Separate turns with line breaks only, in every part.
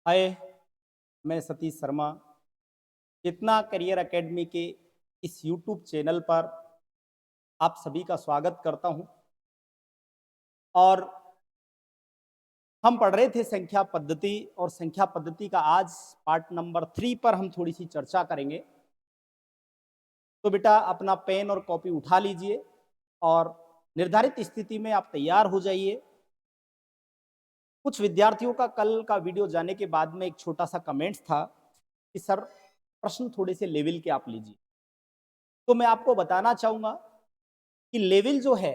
हाय, मैं सतीश शर्मा। चेतना career academy के इस यूट्यूब चैनल पर आप सभी का स्वागत करता हूं। और हम पढ़ रहे थे संख्या पद्धति, और संख्या पद्धति का आज पार्ट नंबर 3 पर हम थोड़ी सी चर्चा करेंगे। तो बेटा अपना पेन और कॉपी उठा लीजिए और निर्धारित स्थिति में आप तैयार हो जाइए। कुछ विद्यार्थियों का कल का वीडियो जाने के बाद में एक छोटा सा कमेंट्स था कि सर प्रश्न थोड़े से लेवल के आप लीजिए। तो मैं आपको बताना चाहूंगा कि लेवल जो है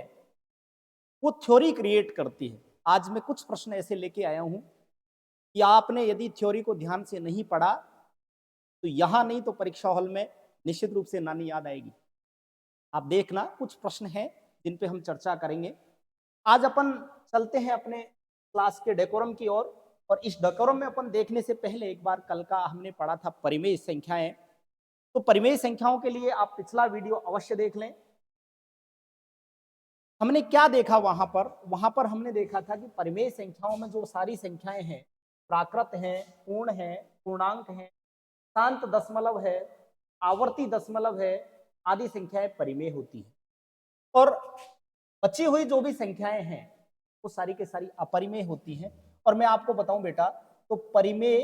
वो थ्योरी क्रिएट करती है। आज मैं कुछ प्रश्न ऐसे लेके आया हूं कि आपने यदि थ्योरी को ध्यान से नहीं पढ़ा तो यहां नहीं तो परीक्षा हॉल में निश्चित रूप से नानी याद आएगी। आप देखना, कुछ प्रश्न हैं जिन पे हम चर्चा करेंगे। आज अपन चलते हैं अपने क्लास के डेकोरम की ओर। और इस डेकोरम में अपन देखने से पहले एक बार कल का हमने पढ़ा था परिमेय संख्याएं। तो परिमेय संख्याओं के लिए आप पिछला वीडियो अवश्य देख लें। हमने क्या देखा वहां पर हमने देखा था कि परिमेय संख्याओं में जो सारी संख्याएं हैं, प्राकृत हैं, पूर्ण हैं, पूर्णांक हैं, शांत दशमलव है, आवर्ती दशमलव है, आदि संख्याएं परिमेय होती हैं। और बची हुई जो भी संख्याएं हैं वो सारी के सारी अपरिमेय होती हैं। और मैं आपको बताऊं बेटा, तो परिमेय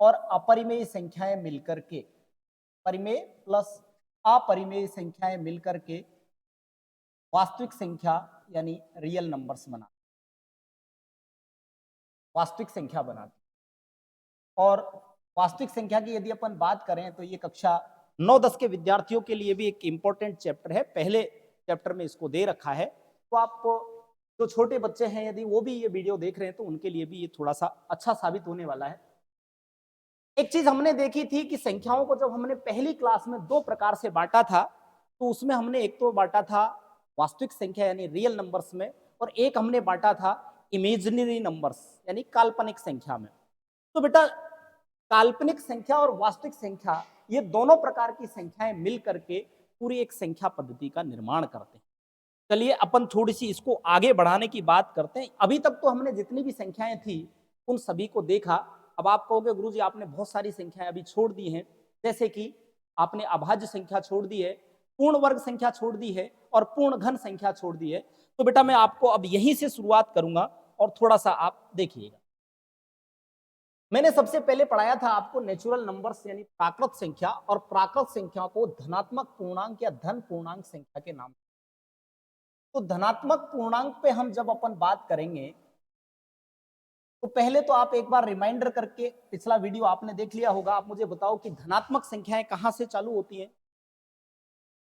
और अपरिमेय संख्याएं मिलकर के, परिमेय प्लस अपरिमेय संख्याएं मिलकर के वास्तविक संख्या यानी रियल नंबर्स बना, वास्तविक संख्या बनाती। और वास्तविक संख्या की यदि अपन बात करें तो ये कक्षा 9-10 के विद्यार्थियों के लिए भी एक इंपॉर्टेंट चैप्टर है। पहले चैप्टर में इसको दे रखा है। तो आप जो छोटे बच्चे हैं यदि वो भी ये वीडियो देख रहे हैं तो उनके लिए भी ये थोड़ा सा अच्छा साबित होने वाला है। एक चीज हमने देखी थी कि संख्याओं को जब हमने पहली क्लास में दो प्रकार से बांटा था, तो उसमें हमने एक तो बांटा था वास्तविक संख्या यानी रियल नंबर्स में, और एक हमने बांटा था इमेजिनरी नंबर्स यानी काल्पनिक संख्या में। तो बेटा काल्पनिक संख्या और वास्तविक संख्या, ये दोनों प्रकार की संख्याएं मिल करके पूरी एक संख्या पद्धति का निर्माण करते हैं। चलिए अपन थोड़ी सी इसको आगे बढ़ाने की बात करते हैं। अभी तक तो हमने जितनी भी संख्याएं थी उन सभी को देखा। अब आप कहोगे गुरुजी आपने बहुत सारी संख्याएं अभी छोड़ दी हैं, जैसे कि आपने अभाज्य संख्या छोड़ दी है, पूर्ण वर्ग संख्या छोड़ दी है और पूर्ण घन संख्या छोड़ दी है। तो बेटा मैं आपको अब यहीं से शुरुआत करूंगा और थोड़ा सा आप देखिएगा। मैंने सबसे पहले पढ़ाया था आपको नेचुरल नंबर्स यानी प्राकृत संख्या, और प्राकृत संख्या को धनात्मक पूर्णांक या धन पूर्णांक संख्या के नाम। तो धनात्मक पूर्णांक पे हम जब अपन बात करेंगे तो पहले तो आप एक बार रिमाइंडर करके, पिछला वीडियो आपने देख लिया होगा, आप मुझे बताओ कि धनात्मक संख्याएं कहां से चालू होती हैं?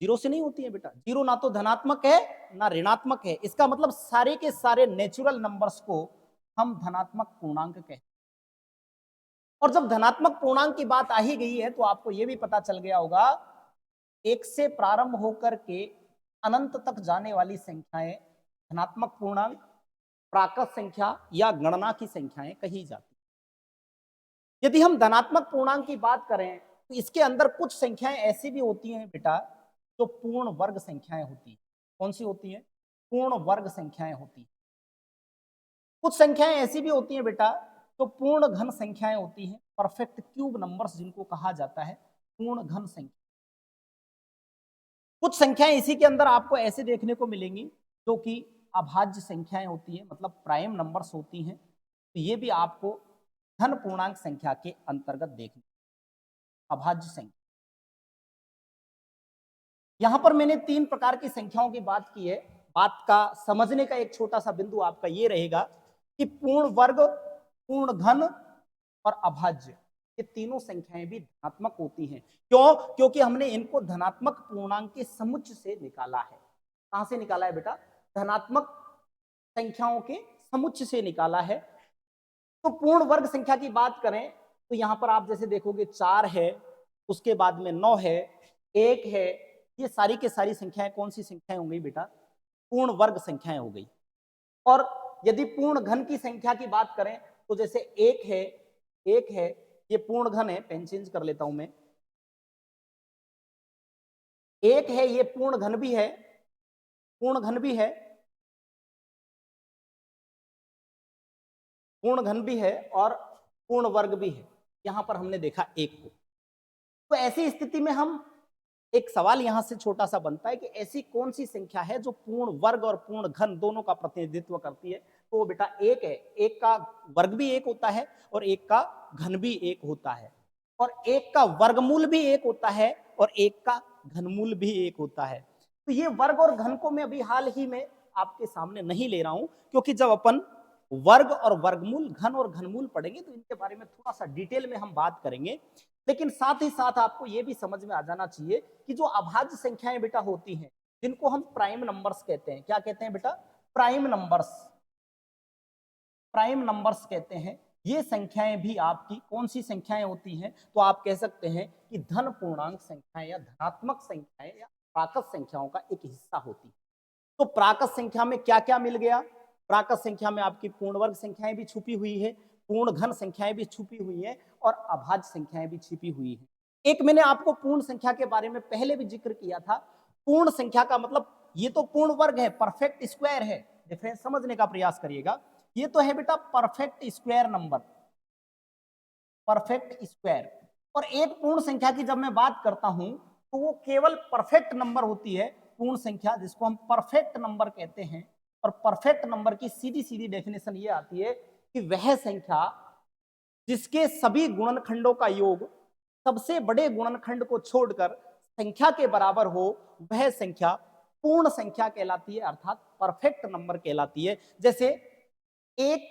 जीरो से नहीं होती है बेटा। जीरो ना तो धनात्मक है ना ऋणात्मक है। इसका मतलब सारे के सारे नेचुरल नंबर्स को हम धनात्मक पूर्णांक कहते हैं। और जब धनात्मक पूर्णांक की बात आ ही गई है तो आपको यह भी पता चल गया होगा, एक से प्रारंभ होकर के अनंत तक जाने वाली संख्याएं धनात्मक पूर्णांक, प्राकृत संख्या या गणना की संख्याएं कही जाती। यदि हम धनात्मक पूर्णांक की बात करें तो इसके अंदर कुछ संख्याएं ऐसी भी होती हैं बेटा जो पूर्ण वर्ग संख्याएं होती हैं। कौन सी होती हैं? पूर्ण वर्ग संख्याएं होती हैं। कुछ संख्याएं ऐसी भी होती हैं बेटा जो पूर्ण घन संख्याएं होती हैं, परफेक्ट क्यूब नंबर्स जिनको कहा जाता है, पूर्ण घन संख्या। कुछ संख्याएं इसी के अंदर आपको ऐसे देखने को मिलेंगी जो कि अभाज्य संख्याएं होती है, मतलब प्राइम नंबर्स होती हैं। तो ये भी आपको धन पूर्णांक संख्या के अंतर्गत देखने, अभाज्य संख्या। यहां पर मैंने 3 प्रकार की संख्याओं की बात की है। बात का समझने का एक छोटा सा बिंदु आपका ये रहेगा कि पूर्ण वर्ग, पूर्ण घन और अभाज्य, ये तीनों संख्याएं भी धनात्मक होती हैं। क्यों? क्योंकि हमने इनको धनात्मक पूर्णांक के समुच्चय से निकाला है। कहां से निकाला है बेटा? धनात्मक संख्याओं के समुच्चय से निकाला है। तो पूर्ण वर्ग संख्या की बात करें तो यहां पर आप जैसे देखोगे 4 है, उसके बाद में 9 है, 1 है। ये सारी के सारी संख्याएं कौन सी संख्याएं हो गई बेटा? पूर्ण वर्ग संख्याएं हो गई। और यदि पूर्ण घन की संख्या की बात करें तो जैसे 1 है, 1 है, ये पूर्ण घन है। पेन चेंज कर लेता हूं मैं। 1 है, ये पूर्ण घन भी है, पूर्ण घन भी है, पूर्ण घन भी है। और पूर्ण वर्ग भी है, यहां पर हमने देखा 1 को। तो ऐसी स्थिति में हम एक सवाल यहां से छोटा सा बनता है कि ऐसी कौन सी संख्या है जो पूर्ण वर्ग और पूर्ण घन दोनों का प्रतिनिधित्व करती है। तो वो बेटा 1 है। 1 का वर्ग भी 1 होता है और 1 का घन भी 1 होता है, और 1 का वर्गमूल भी 1 होता है और 1 का घनमूल भी 1 होता है। तो ये वर्ग और घन को मैं अभी हाल ही में आपके सामने नहीं ले रहा हूं, क्योंकि जब अपन वर्ग और वर्गमूल, घन और घनमूल पढ़ेंगे तो इनके बारे में थोड़ा सा डिटेल में हम बात करेंगे। लेकिन साथ ही साथ आपको यह भी समझ में आ जाना चाहिए कि जो अभाज्य संख्याएं बेटा होती हैं, जिनको हम प्राइम नंबर्स कहते हैं, क्या कहते हैं बेटा? Prime numbers. प्राइम नंबर्स कहते हैं। ये संख्याएं भी आपकी कौन सी संख्याएं होती हैं? तो आप कह सकते हैं कि धन पूर्णांक संख्याएं या धनात्मक संख्याएं या प्राकृत संख्याओं का एक हिस्सा होती है। तो प्राकृत संख्या में क्या क्या मिल गया? प्राकृत संख्या में आपकी पूर्ण वर्ग संख्याएं भी छुपी हुई है, पूर्ण घन संख्याएं भी छुपी हुई है और अभाज्य संख्याएं भी छिपी हुई है। एक मैंने आपको पूर्ण संख्या के बारे में पहले भी जिक्र किया था। पूर्ण संख्या का मतलब ये तो पूर्ण वर्ग है, परफेक्ट स्क्वायर है। डिफरेंस समझने का प्रयास करिएगा। ये तो है बेटा perfect square number, perfect square. और एक पूर्ण संख्या की जब मैं बात करता हूं तो वो केवल परफेक्ट नंबर होती है, पूर्ण संख्या, जिसको हम परफेक्ट नंबर कहते हैं। और परफेक्ट नंबर की सीधी सीधी डेफिनेशन ये आती है कि वह संख्या जिसके सभी गुणनखंडों का योग सबसे बड़े गुणनखंड को छोड़कर संख्या के बराबर हो, वह संख्या पूर्ण संख्या कहलाती है, अर्थात परफेक्ट नंबर कहलाती है। जैसे 1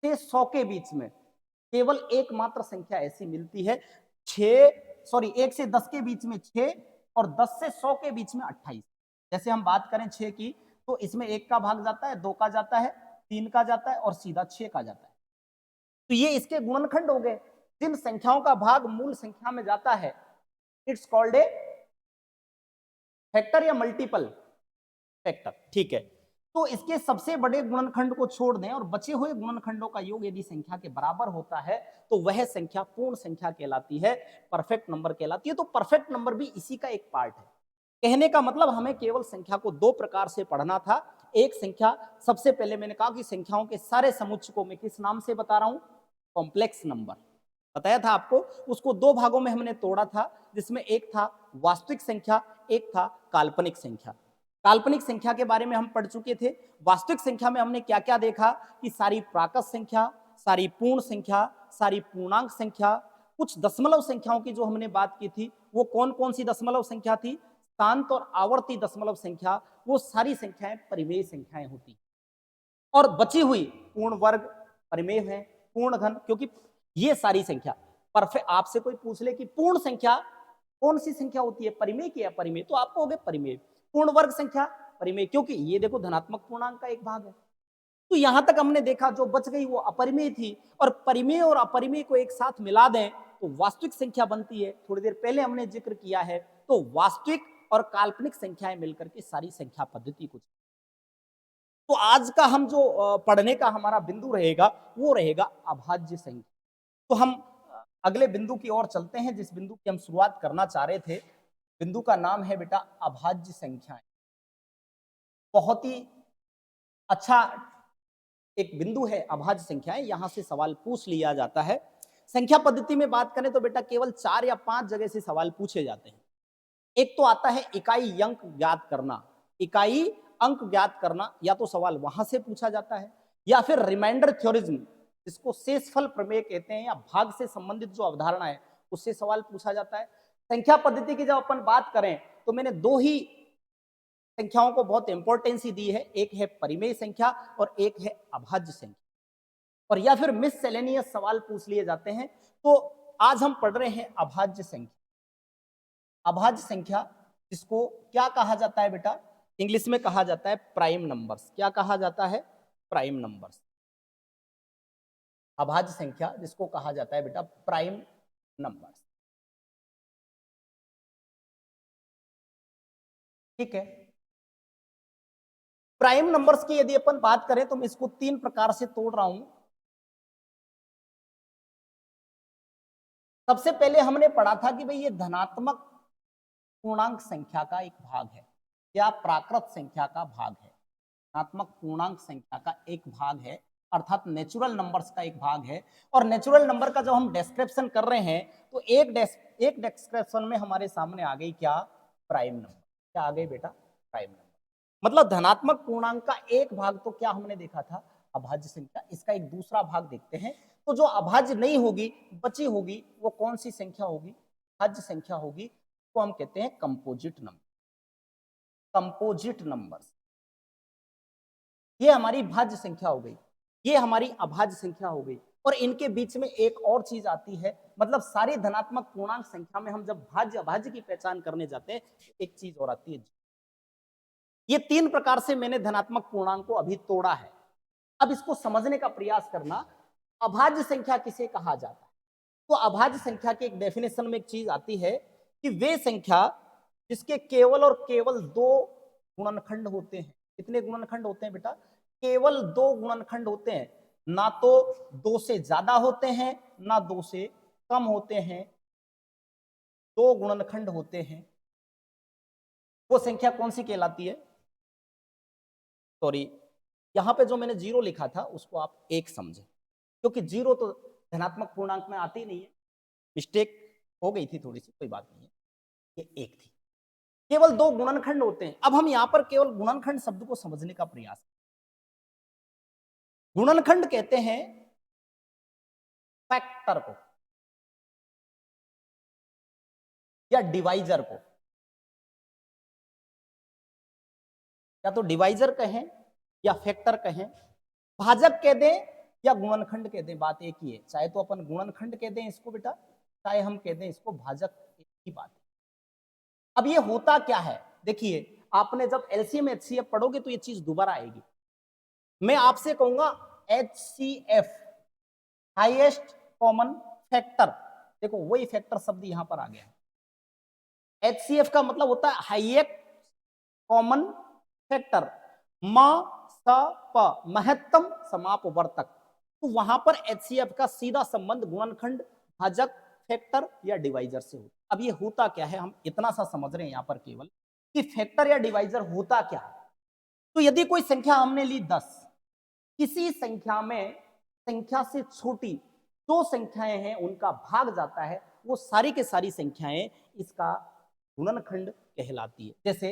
से 100 के बीच में केवल एकमात्र संख्या ऐसी मिलती है, 1 से 10 के बीच में 6 और 10 से 100 के बीच में 28। जैसे हम बात करें 6 की, तो इसमें 1 का भाग जाता है, 2 का जाता है, 3 का जाता है और सीधा 6 का जाता है। तो ये इसके गुणनखंड हो गए। जिन संख्याओं का भाग मूल संख्या में जाता है, इट्स कॉल्ड ए फैक्टर या मल्टीपल फैक्टर। ठीक है। तो इसके सबसे बड़े गुणनखंड को छोड़ दें और बचे हुए गुणनखंडों का योग यदि संख्या के बराबर होता है तो वह संख्या पूर्ण संख्या कहलाती है, परफेक्ट नंबर कहलाती है। तो परफेक्ट नंबर भी इसी का एक पार्ट है। कहने का मतलब हमें केवल संख्या को 2 प्रकार से पढ़ना था। एक संख्या, सबसे पहले मैंने कहा कि संख्याओं के सारे समुच्चय को मैं किस नाम से बता रहा हूं? Complex number. बताया था आपको। उसको 2 भागों में हमने तोड़ा था, जिसमें एक था वास्तविक संख्या, एक था काल्पनिक संख्या। काल्पनिक संख्या के बारे में हम पढ़ चुके थे। वास्तविक संख्या में हमने क्या क्या देखा कि सारी प्राकृत संख्या, सारी पूर्ण संख्या, सारी पूर्णांक संख्या, कुछ दशमलव संख्याओं की जो हमने बात की थी, वो कौन कौन सी दशमलव संख्या थी? शांत और आवर्ती दशमलव संख्या। वो सारी संख्याएं परिमेय संख्याएं होती। और बची हुई पूर्ण वर्ग, परिमेय है, पूर्ण घन, क्योंकि ये सारी संख्या परफेक्ट। आपसे कोई पूछ ले कि पूर्ण संख्या कौन सी संख्या होती है, परिमेय की अपरिमेय, तो आपको हो गए परिमेय। पूर्ण वर्ग संख्या परिमेय, क्योंकि ये देखो धनात्मक पूर्णांक का एक भाग है। तो यहां तक हमने देखा जो बच गई वो अपरिमेय थी, और परिमेय और अपरिमेय को एक साथ मिला दें तो वास्तविक संख्या बनती है। थोड़ी देर पहले हमने जिक्र किया है। तो वास्तविक और काल्पनिक संख्याएं मिलकर के सारी संख्या पद्धति को। तो आज का हम जो पढ़ने का हमारा बिंदु रहेगा वो रहेगा अभाज्य संख्या। तो हम अगले बिंदु की ओर चलते हैं, जिस बिंदु की हम शुरुआत करना चाह रहे थे। बिंदु का नाम है बेटा अभाज्य संख्याएं। बहुत ही अच्छा एक बिंदु है अभाज्य संख्याएं, यहां से सवाल पूछ लिया जाता है। संख्या पद्धति में बात करें तो बेटा केवल 4 या 5 जगह से सवाल पूछे जाते हैं। एक तो आता है इकाई अंक ज्ञात करना। इकाई अंक ज्ञात करना, या तो सवाल वहां से पूछा जाता है, या फिर रिमाइंडर थ्योरिज्म, जिसको शेषफल प्रमेय कहते हैं, या भाग से संबंधित जो अवधारणा है उससे सवाल पूछा जाता है। संख्या पद्धति की जब अपन बात करें तो मैंने 2 ही संख्याओं को बहुत इंपॉर्टेंस दी है, एक है परिमेय संख्या और एक है अभाज्य संख्या। और या फिर मिससेलेनियस सवाल पूछ लिए जाते हैं। तो आज हम पढ़ रहे हैं अभाज्य संख्या। अभाज्य संख्या जिसको क्या कहा जाता है बेटा? इंग्लिश में कहा जाता है प्राइम नंबर्स। क्या कहा जाता है? Prime numbers. अभाज्य संख्या जिसको कहा जाता है बेटा प्राइम नंबर्स। ठीक है। प्राइम नंबर्स की यदि अपन बात करें तो मैं इसको 3 प्रकार से तोड़ रहा हूं। सबसे पहले हमने पढ़ा था कि भाई ये धनात्मक पूर्णांक संख्या का एक भाग है, या प्राकृत संख्या का भाग है। धनात्मक पूर्णांक संख्या का एक भाग है, अर्थात नेचुरल नंबर्स का एक भाग है। और नेचुरल नंबर का जब हम डिस्क्रिप्शन कर रहे हैं तो एक डिस्क्रिप्शन में हमारे सामने आ गई क्या, प्राइम नंबर। क्या आ गई बेटा, प्राइम नंबर। मतलब धनात्मक पूर्णांक का एक भाग तो क्या हमने देखा था, अभाज्य संख्या। इसका एक दूसरा भाग देखते हैं। तो जो अभाज्य नहीं होगी, बची होगी, वो कौन सी संख्या होगी, भाज्य संख्या होगी। तो हम कहते हैं कंपोजिट नंबर। कंपोजिट नंबर्स, ये हमारी भाज्य संख्या हो गई, ये हमारी अभाज्य संख्या हो गई। और इनके बीच में एक और चीज आती है, मतलब सारी धनात्मक पूर्णांक संख्या में हम जब भाज्य अभाज्य की पहचान करने जाते हैं, एक चीज और आती है। ये 3 प्रकार से मैंने धनात्मक पूर्णांक को अभी तोड़ा है। अब इसको समझने का प्रयास करना, अभाज्य संख्या किसे कहा जाता है। तो अभाज्य संख्या के एक डेफिनेशन में एक चीज आती है कि वे संख्या जिसके केवल और केवल 2 गुणनखंड होते हैं। कितने गुणनखंड होते हैं बेटा, केवल 2 गुणनखंड होते हैं। ना तो 2 से ज्यादा होते हैं, ना 2 से कम होते हैं, 2 गुणनखंड होते हैं। वो संख्या कौन सी कहलाती है, सॉरी यहां पे जो मैंने 0 लिखा था उसको आप 1 समझे, क्योंकि 0 तो धनात्मक पूर्णांक में आती नहीं है। मिस्टेक हो गई थी थोड़ी सी, कोई बात नहीं है, ये 1 थी। केवल 2 गुणनखंड होते हैं। अब हम यहां पर केवल गुणनखंड शब्द को समझने का प्रयास करें। गुणनखंड कहते हैं फैक्टर को या डिवाइजर को, या तो डिवाइजर कहें या फैक्टर कहें, भाजक कह दें या गुणनखंड कह दें, बात एक ही है। चाहे तो अपन गुणनखंड कह दें इसको बेटा, चाहे हम कह दें इसको भाजक, एक ही बात है। अब ये होता क्या है, देखिए आपने जब एलसीएम एचसीएफ पढ़ोगे तो ये चीज दोबारा आएगी। मैं आपसे कहूंगा एचसीएफ, हाईएस्ट कॉमन फैक्टर, देखो वही फैक्टर शब्द यहां पर आ गया है। एचसीएफ का मतलब होता है हाईएस्ट कॉमन फैक्टर, म स प, महत्तम समापवर्तक। तो वहां पर एचसीएफ का सीधा संबंध गुणनखंड, भाजक, फैक्टर या डिवाइजर से होता। अब ये होता क्या है, हम इतना सा समझ रहे हैं यहां पर केवल कि फैक्टर या डिवाइजर होता क्या है। तो यदि कोई संख्या हमने ली 10, किसी संख्या में संख्या से छोटी जो संख्याएं हैं उनका भाग जाता है, वो सारी के सारी संख्याएं इसका गुणनखंड कहलाती है। जैसे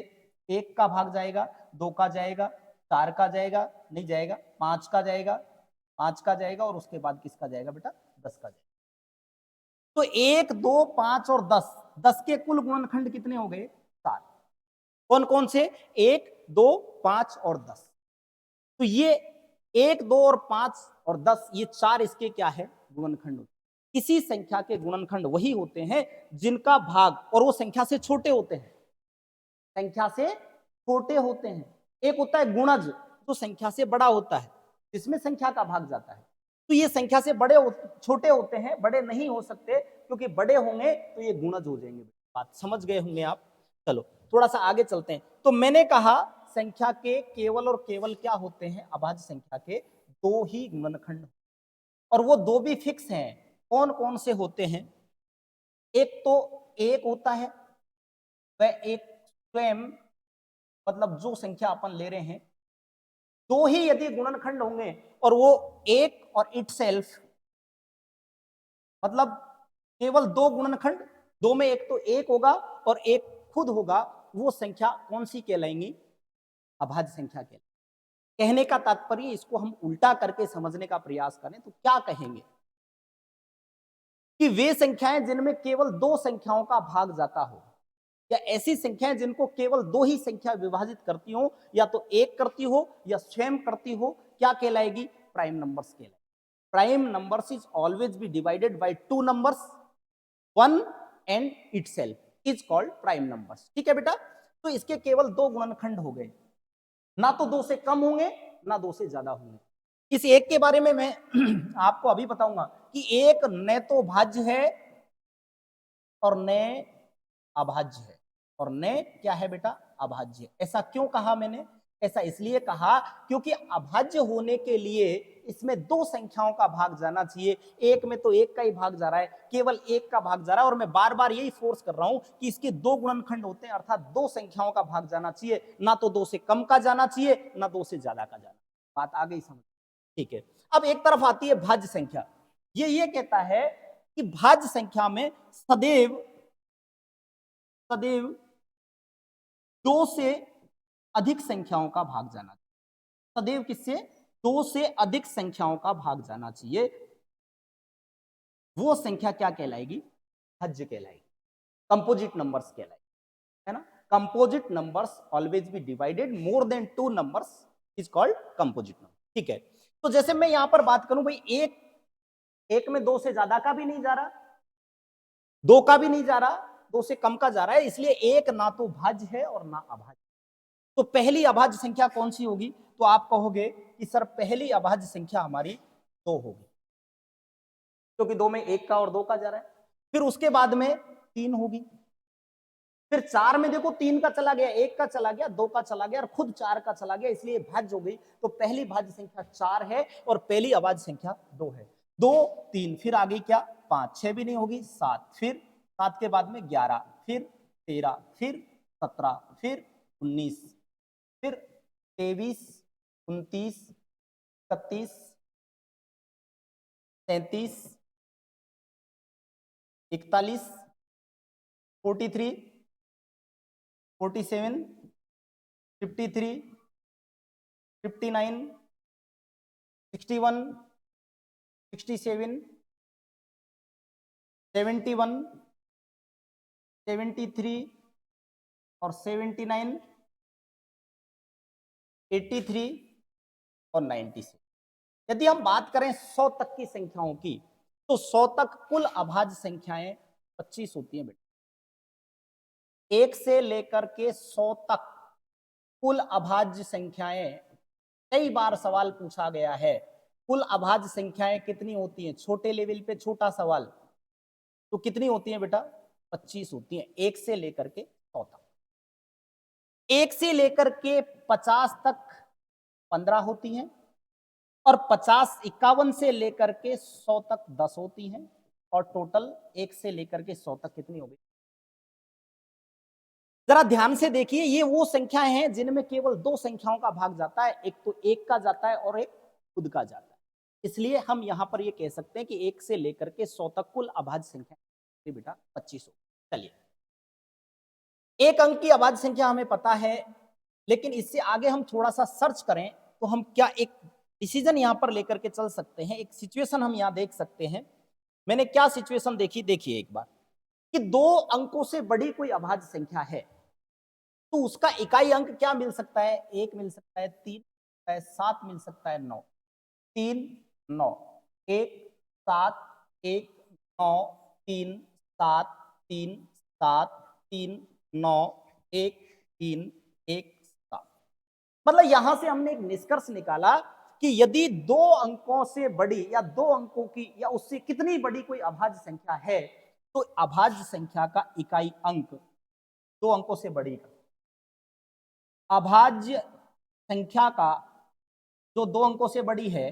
1 का भाग जाएगा, 2 का जाएगा, 4 का जाएगा, नहीं जाएगा, 5 का जाएगा, 5 का जाएगा, और उसके बाद किसका जाएगा बेटा, 10 का जाएगा। तो 1, 2, 5 और 10, 10 के कुल गुणनखंड कितने हो गए, 4। कौन कौन से, 1, 2, 5 और 10। तो ये 1, 2 और 5 और 10, ये 4 इसके क्या है, गुणनखंड। किसी संख्या के गुणनखंड वही होते हैं जिनका भाग, और वो संख्या से छोटे होते हैं, संख्या से छोटे होते हैं। एक होता है गुणज जो संख्या से बड़ा होता है, जिसमें संख्या का भाग जाता है। तो ये संख्या से छोटे होते हैं, बड़े नहीं हो सकते, क्योंकि बड़े होंगे तो ये गुणज हो जाएंगे। बात समझ गए होंगे आप। चलो थोड़ा सा आगे चलते हैं। तो मैंने कहा संख्या के केवल और केवल क्या होते हैं, अभाज्य संख्या के 2 ही गुणनखंड, और वो 2 भी फिक्स हैं। कौन कौन से होते हैं, एक तो 1 होता है, वह एक स्वयं, मतलब जो संख्या अपन ले रहे हैं, 2 ही यदि गुणनखंड होंगे और वो 1 और इटसेल्फ, मतलब केवल 2 गुणनखंड, 2 में एक तो 1 होगा और एक खुद होगा, वो संख्या कौन सी कहलाएंगी, अभाज्य संख्या कहलाएंगी। कहने का तात्पर्य, इसको हम उल्टा करके समझने का प्रयास करें तो क्या कहेंगे कि वे संख्याएं जिनमें केवल 2 संख्याओं का भाग जाता हो, या ऐसी संख्याएं जिनको केवल 2 ही संख्या विभाजित करती हो, या तो 1 करती हो या स्वयं करती हो, क्या कहलाएगी, प्राइम नंबर्स कहलाएगी। Prime numbers is always be divided by 2 numbers, 1 and itself is called prime numbers. ठीक है बेटा। तो इसके केवल 2 गुणनखंड हो गए, ना तो 2 से कम होंगे, ना 2 से ज्यादा होंगे। इस एक के बारे में मैं आपको अभी बताऊंगा कि एक न तो भाज्य है और न अभाज्य है, और न क्या है बेटा, अभाज्य। ऐसा क्यों कहा मैंने, ऐसा इसलिए कहा क्योंकि अभाज्य होने के लिए इसमें 2 संख्याओं का भाग जाना चाहिए। एक में तो 1 का ही भाग जा रहा है, केवल 1 का भाग जा रहा है, और मैं बार बार यही फोर्स कर रहा हूं कि इसके 2 गुणनखंड होते हैं, अर्थात 2 संख्याओं का भाग जाना चाहिए, ना तो 2 से कम का जाना चाहिए, ना 2 से ज्यादा का जाना। बात आ गई समझ। ठीक है। अब एक तरफ आती है भाज्य संख्या। ये कहता है कि भाज्य संख्या में सदैव सदैव 2 से अधिक संख्याओं का भाग जाना चाहिए। सदैव किससे? 2 से अधिक संख्याओं का भाग जाना चाहिए। वो संख्या क्या कहलाएगी? भाज्य कहलाएगी, कंपोजिट नंबर्स कहलाएगी, है ना। Composite numbers always be divided more than 2 numbers is called composite number. ठीक है। तो जैसे मैं यहां पर बात करूं भाई, एक में 2 से ज्यादा का भी नहीं जा रहा, 2 का भी नहीं जा रहा, 2 से कम का जा रहा है, इसलिए एक ना तो भाज्य है और ना अभाज्य। तो पहली अभाज्य संख्या कौन सी होगी? तो आप कहोगे कि सर पहली अभाज्य संख्या हमारी 2 होगी, क्योंकि 2 में 1 का और 2 का जा रहा है। फिर उसके बाद में 3 होगी, फिर 4 में देखो 3 का चला गया, 1 का चला गया, 2 का चला गया और खुद 4 का चला गया, इसलिए भाज्य हो गई। तो पहली भाज्य संख्या 4 है और पहली अभाज्य संख्या 2 है। 2 3 फिर आ गई क्या? 5, 6 भी नहीं होगी, 7, फिर 7 के बाद में 11, फिर 13, फिर 17, फिर 19, फिर 23, 29, 31, 33, 41, 43, 47, 53, 59, 61, 67, 71, 73 और 79, 83 और 96। यदि हम बात करें 100 तक की संख्याओं की, तो 100 तक कुल अभाज्य संख्याएं 25 होती हैं बेटा। 1 से लेकर के 100 तक कुल अभाज्य संख्याएं, कई बार सवाल पूछा गया है, कुल अभाज्य संख्याएं कितनी होती हैं? छोटे लेवल पे छोटा सवाल, तो कितनी होती हैं बेटा? 25 होती हैं, 1 से लेकर के 100 तक। 1 से लेकर के 50 तक 15 होती हैं और 51 से लेकर के 100 तक 10 होती हैं, और टोटल 1 से लेकर के 100 तक कितनी हो गई? जरा ध्यान से देखिए, ये वो संख्याएं हैं जिनमें केवल 2 संख्याओं का भाग जाता है, एक तो 1 का जाता है और एक खुद का जाता है। इसलिए हम यहां पर ये कह सकते हैं कि 1 से लेकर के 100 तक कुल अभाज्य संख्या बेटा 25 हो। चलिए, एक अंक की अभाज्य संख्या हमें पता है, लेकिन इससे आगे हम थोड़ा सा सर्च करें तो हम क्या एक डिसीजन यहां पर लेकर के चल सकते हैं, एक सिचुएशन हम यहां देख सकते हैं। मैंने क्या सिचुएशन देखी, देखिए एक बार, कि 2 अंकों से बड़ी कोई अभाज्य संख्या है, तो उसका इकाई अंक क्या मिल सकता है? 1 मिल सकता है, 3 मिल सकता है, 7 मिल सकता है, 9। 3 9 1 7 1 9 3 7 3 7 3 9 1 3 1 7। मतलब यहां से हमने एक निष्कर्ष निकाला कि यदि 2 अंकों से बड़ी या 2 अंकों की या उससे कितनी बड़ी कोई अभाज्य संख्या है, तो अभाज्य संख्या का इकाई अंक 2 अंकों से बड़ी का, अभाज्य संख्या का जो 2 अंकों से बड़ी है,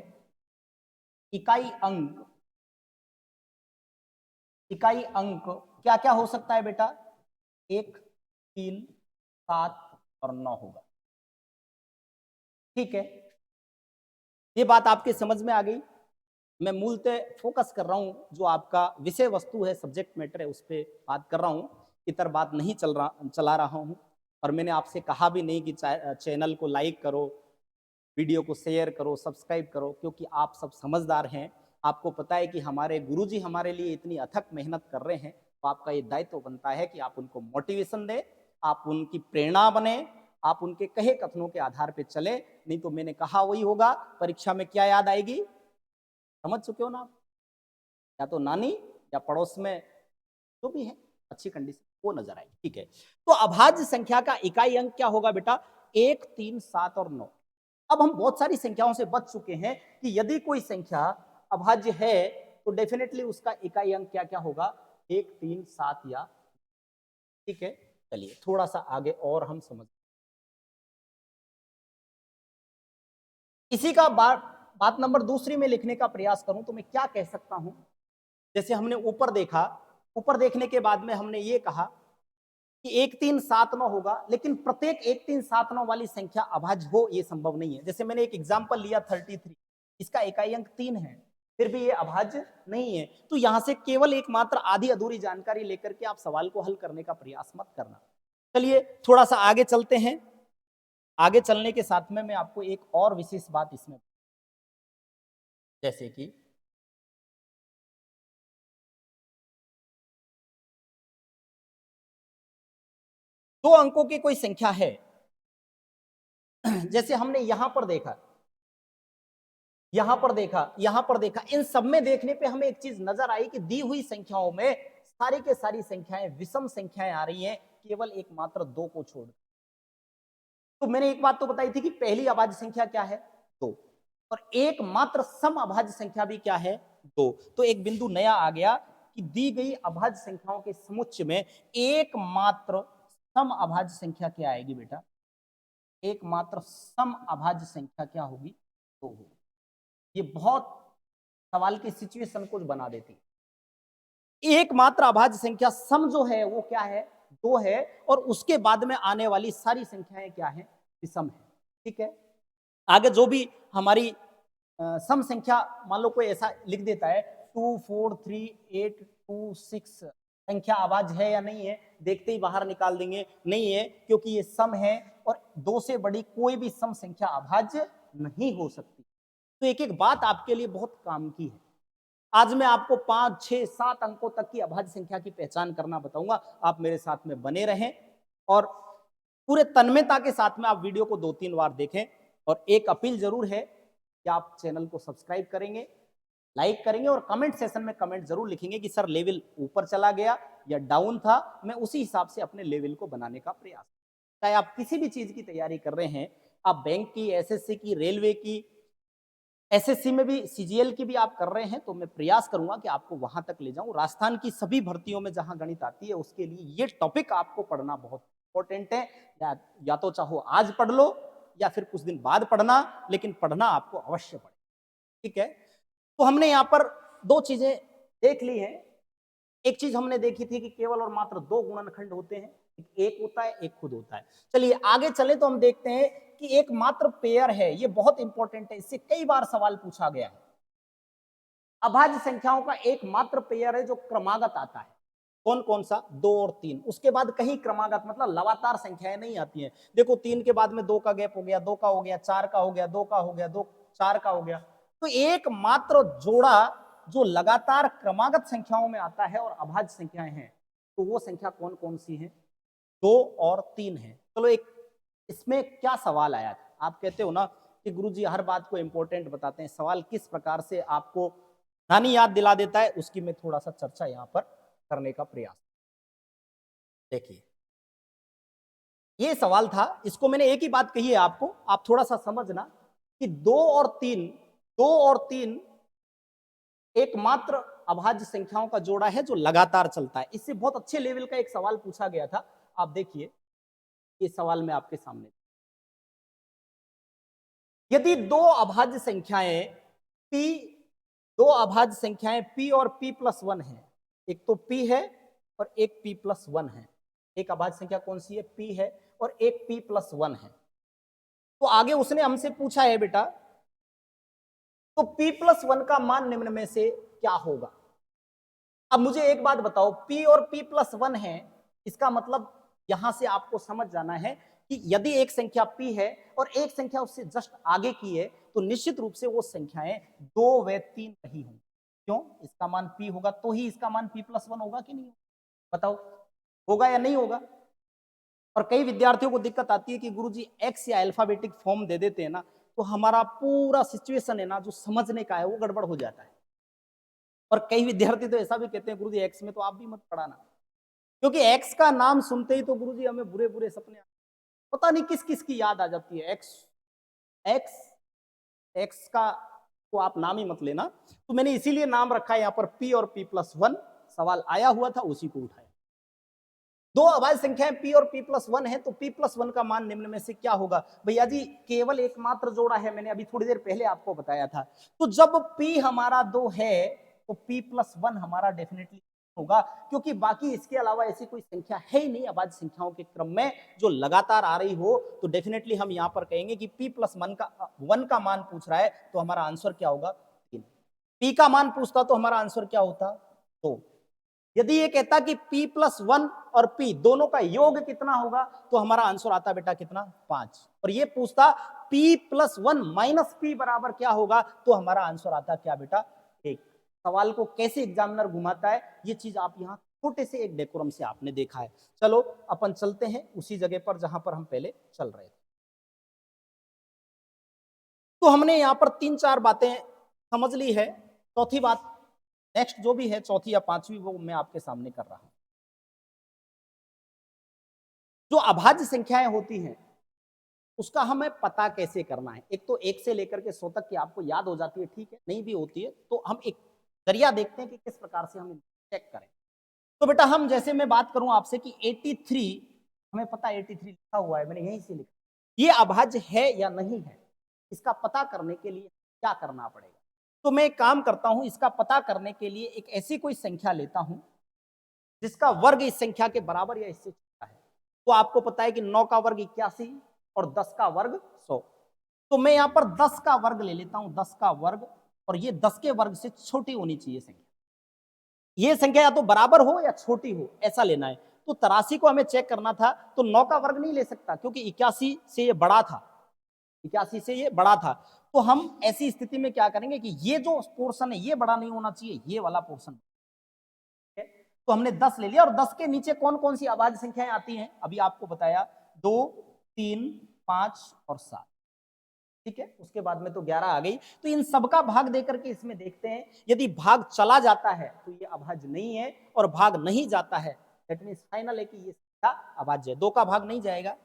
इकाई अंक क्या क्या हो सकता है बेटा? 1 3 7 और 9 होगा। ठीक है, ये बात आपके समझ में आ गई। मैं मूलतः फोकस कर रहा हूं, जो आपका विषय वस्तु है, सब्जेक्ट मैटर है, उस पर बात कर रहा हूं, इतर बात नहीं चला रहा हूं। और मैंने आपसे कहा भी नहीं कि चैनल को लाइक करो, वीडियो को शेयर करो, सब्सक्राइब करो, क्योंकि आप सब समझदार हैं। आपको पता है कि हमारे गुरुजी हमारे लिए इतनी अथक मेहनत कर रहे हैं, तो आपका ये दायित्व बनता है कि आप उनको मोटिवेशन दें, आप उनकी प्रेरणा बने, आप उनके कहे कथनों के आधार पर चले। नहीं तो मैंने कहा वही होगा, परीक्षा में क्या याद आएगी? समझ चुके हो ना आप? या तो नानी या पड़ोस में जो भी है अच्छी कंडीशन वो नजर आएगी। ठीक है, तो अभाज्य संख्या का इकाई अंक क्या होगा बेटा? 1 3 7 और 9। अब हम बहुत सारी संख्याओं से बच चुके हैं कि यदि कोई संख्या अभाज्य है तो डेफिनेटली उसका इकाई अंक क्या क्या होगा? 1 3 7 या। ठीक है, चलिए थोड़ा सा आगे और हम समझ, इसी का बात नंबर दूसरी में लिखने का प्रयास करूं तो मैं क्या कह सकता हूं? जैसे हमने ऊपर देखा, ऊपर देखने के बाद में हमने ये कहा कि 1 3 7 9 होगा, लेकिन प्रत्येक 1 3 7 9 वाली संख्या अभाज्य हो ये संभव नहीं है। जैसे मैंने एक एग्जांपल लिया 33, इसका इकाई अंक 3 है, फिर भी ये अभाज्य नहीं है। तो यहां से केवल एकमात्र आधी अधूरी जानकारी लेकर के आप सवाल को हल करने का प्रयास मत करना। चलिए थोड़ा सा आगे चलते हैं। आगे चलने के साथ में मैं आपको एक और विशेष बात इसमें, जैसे कि दो अंकों की कोई संख्या है, जैसे हमने यहां पर देखा, यहां पर देखा, इन सब में देखने पे हमें एक चीज नजर आई कि दी हुई संख्याओं में सारी के सारी संख्याएं विषम संख्याएं आ रही हैं, केवल एकमात्र 2 को छोड़। तो मैंने एक बात तो बताई थी कि पहली अभाज्य संख्या क्या है, 2, और एकमात्र सम अभाज्य संख्या भी क्या है, 2। तो एक बिंदु नया आ गया कि दी गई अभाज्य संख्याओं के समुच्चय में एकमात्र सम अभाज्य संख्या क्या आएगी बेटा, एकमात्र सम अभाज्य संख्या क्या होगी, 2 होगी। ये बहुत सवाल की सिचुएशन को बना देती है। एकमात्र अभाज्य संख्या सम जो है वो क्या है, 2 है, और उसके बाद में आने वाली सारी संख्याएं क्या है, विषम है। ठीक है, आगे जो भी हमारी सम संख्या, मान लो कोई ऐसा लिख देता है 2 4 3 8 2 6, संख्या अभाज्य है या नहीं है, देखते ही बाहर निकाल देंगे नहीं है, क्योंकि ये सम है और 2 से बड़ी कोई भी सम संख्या अभाज्य नहीं हो सकती। तो एक एक बात आपके लिए बहुत काम की है। आज मैं आपको 5 6 7 अंकों तक की अभाज्य संख्या की पहचान करना बताऊंगा। आप मेरे साथ में बने रहें और पूरे तन्मयता के साथ में आप वीडियो को 2-3 बार देखें। और एक अपील जरूर है कि आप चैनल को सब्सक्राइब करेंगे, लाइक करेंगे और कमेंट सेशन में कमेंट जरूर लिखेंगे कि सर लेवल ऊपर चला गया या डाउन था, मैं उसी हिसाब से अपने लेवल को बनाने का प्रयास। चाहे आप किसी भी चीज की तैयारी कर रहे हैं, आप बैंक की, एसएससी की, रेलवे की, एसएससी में भी, सीजीएल की भी आप कर रहे हैं, तो मैं प्रयास करूंगा कि आपको वहां तक ले जाऊं। राजस्थान की सभी भर्तियों में जहां गणित आती है उसके लिए ये टॉपिक आपको पढ़ना बहुत इंपॉर्टेंट है। या तो चाहो आज पढ़ लो या फिर कुछ दिन बाद पढ़ना, लेकिन पढ़ना आपको अवश्य पड़े। ठीक है, तो हमने यहाँ पर 2 चीजें देख ली हैं। एक चीज हमने देखी थी कि केवल और मात्र 2 गुणनखंड होते हैं, एक होता है, एक खुद होता है। चलिए आगे चले तो हम देखते हैं कि एक मात्र पेयर है, ये बहुत इंपॉर्टेंट है, इससे कई बार सवाल पूछा गया है। अभाज्य संख्याओं का एक मात्र पेयर है जो क्रमागत आता है, कौन कौन सा, 2 और 3। उसके बाद कहीं क्रमागत मतलब लगातार संख्याएं नहीं आती हैं। देखो 3 के बाद में 2 का गैप हो गया, 2 का हो गया, 4 का हो गया, 2 का हो गया, 2 4 का हो गया। तो एक मात्र जोड़ा जो लगातार क्रमागत संख्याओं में आता है और अभाज्य संख्याएं हैं, तो वो संख्या कौन कौन सी है, 2 और 3 है। चलो एक इसमें क्या सवाल आया था, आप कहते हो ना कि गुरुजी हर बात को इंपॉर्टेंट बताते हैं, सवाल किस प्रकार से आपको कहानी याद दिला देता है, उसकी मैं थोड़ा सा चर्चा यहां पर करने का प्रयास। देखिए ये सवाल था, इसको मैंने एक ही बात कही है आपको, आप थोड़ा सा समझना कि 2 और 3 एकमात्र अभाज्य संख्याओं का जोड़ा है जो लगातार चलता है। इससे बहुत अच्छे लेवल का एक सवाल पूछा गया था। आप देखिए ये सवाल मैं आपके सामने, यदि 2 अभाज्य संख्याएं p, 2 अभाज्य संख्याएं p और p+1 है, एक तो p है और एक p+1 है। एक अभाज्य संख्या कौन सी है, p है, और एक p+1 है। तो आगे उसने हमसे पूछा है बेटा, तो p+1 का मान निम्न में से क्या होगा। अब मुझे एक बात बताओ, p और p+1 है, इसका मतलब यहां से आपको समझ जाना है कि यदि एक संख्या p है और एक संख्या उससे जस्ट आगे की है, तो निश्चित रूप से वो संख्याएं 2 व 3 नहीं होंगी। क्यों, इसका मान p होगा तो ही इसका मान p+1 होगा कि नहीं, बताओ होगा या नहीं होगा। और कई विद्यार्थियों को दिक्कत आती है कि गुरुजी x या अल्फाबेटिक फॉर्म दे देते हैं ना, तो हमारा पूरा सिचुएशन है ना जो समझने का है वो गड़बड़ हो जाता है। और कई विद्यार्थी तो ऐसा भी कहते हैं गुरुजी एक्स में तो आप भी मत पढ़ाना, क्योंकि एक्स का नाम सुनते ही तो गुरुजी हमें बुरे बुरे सपने, पता नहीं किस किस की याद आ जाती है। एक्स एक्स एक्स का तो आप नाम ही मत लेना। तो मैंने इसीलिए नाम रखा है यहाँ पर p और p+1, सवाल आया हुआ था उसी को उठाया। 2 अभाज्य संख्याएं p और p+1 है, तो p+1 का मान निम्न में से क्या होगा। भैया जी केवल एकमात्र जोड़ा है, मैंने अभी थोड़ी देर पहले आपको बताया था। तो जब p हमारा 2 है तो p+1 हमारा डेफिनेटली होगा, क्योंकि बाकी इसके अलावा ऐसी कोई संख्या है ही नहीं अभाज्य संख्याओं के क्रम में जो लगातार आ रही हो। तो डेफिनेटली हम यहां पर कहेंगे कि p प्लस 1 का मान पूछ रहा है तो हमारा आंसर क्या होगा, 3। p का मान पूछता तो हमारा आंसर क्या होता, 2। यदि ये कहता कि p प्लस 1 और p दोनों का योग कितना होगा तो हमारा आंसर आता बेटा कितना, 5। और ये पूछता p प्लस 1 माइनस p बराबर क्या होगा तो हमारा आंसर आता क्या बेटा, 1। सवाल को कैसे एग्जामिनर घुमाता है ये चीज आप यहाँ छोटे से एक डेकोरम से आपने देखा है। चलो अपन चलते हैं उसी जगह पर जहां पर हम पहले चल रहे थे। तो हमने यहाँ पर 3-4 बातें समझ ली है। चौथी बात नेक्स्ट जो भी है, चौथी या पांचवी, वो मैं आपके सामने कर रहा हूं। जो अभाज्य संख्याएं होती हैं उसका हमें पता कैसे करना है। एक तो 1 से लेकर के 100 तक की आपको याद हो जाती है, ठीक है, नहीं भी होती है तो हम एक जरिया देखते हैं कि किस प्रकार से हम चेक करें। तो बेटा हम जैसे मैं बात करूं आपसे कि 83, हमें पता है 83 लिखा हुआ है, मैंने यहीं से लिखा, ये अभाज्य है या नहीं है, इसका पता करने के लिए क्या करना पड़ेगा। तो मैं एक काम करता हूं, इसका पता करने के लिए एक ऐसी कोई संख्या लेता हूं जिसका वर्ग इस संख्या के बराबर या इससे छोटा है। तो आपको पता है कि 9 का वर्ग 81 और 10 का वर्ग 100। तो मैं यहां पर 10 का वर्ग ले लेता हूं, 10 का वर्ग, और ये 10 के वर्ग से छोटी होनी चाहिए संख्या। ये संख्या या तो बराबर हो या छोटी हो, ऐसा लेना है। तो 83 को हमें चेक करना था तो 9 का वर्ग नहीं ले सकता क्योंकि 81 से ये बड़ा था, 81 से ये बड़ा था। तो हम ऐसी स्थिति में क्या करेंगे कि ये जो पोर्शन है ये बड़ा नहीं होना चाहिए, ये वाला पोर्शन। तो हमने 10 ले लिया और 10 के नीचे कौन कौन सी अभाज्य संख्याएं आती हैं अभी आपको बताया, 2, 3, 5 और 7, ठीक है। उसके बाद में तो 11 आ गई। तो इन सबका भाग देकर के इसमें देखते हैं, यदि भाग चला जाता है तो ये अभाज्य नहीं है, और भाग नहीं जाता है दैट मींस फाइनल है कि ये संख्या अभाज्य है। 2 का भाग नहीं जाएगा,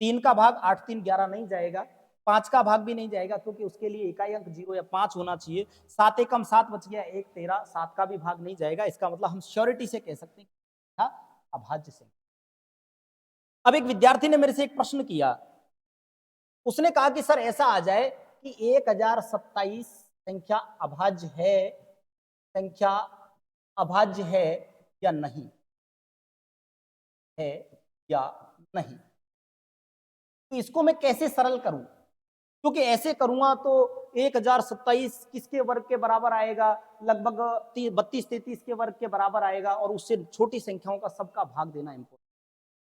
3 का भाग 8, 3, 11 नहीं जाएगा, 5 का भाग भी नहीं जाएगा क्योंकि उसके लिए इकाई अंक 0 या 5 होना चाहिए, 7 एकम 7 बच गया, 1, 13, 7 का भी भाग नहीं जाएगा। इसका मतलब हम श्योरिटी से कह सकते हैं अभाज्य संख्या। अब एक विद्यार्थी ने मेरे से एक प्रश्न किया, उसने कहा कि सर ऐसा आ जाए कि 1027 संख्या अभाज्य है, संख्या अभाज्य है या नहीं है या नहीं। तो इसको मैं कैसे सरल करूं, क्योंकि ऐसे करूंगा तो 1027 किसके वर्ग के बराबर आएगा, लगभग 32-33 के वर्ग के बराबर आएगा, और उससे छोटी संख्याओं का सबका भाग देना इम्पोर्टेंट।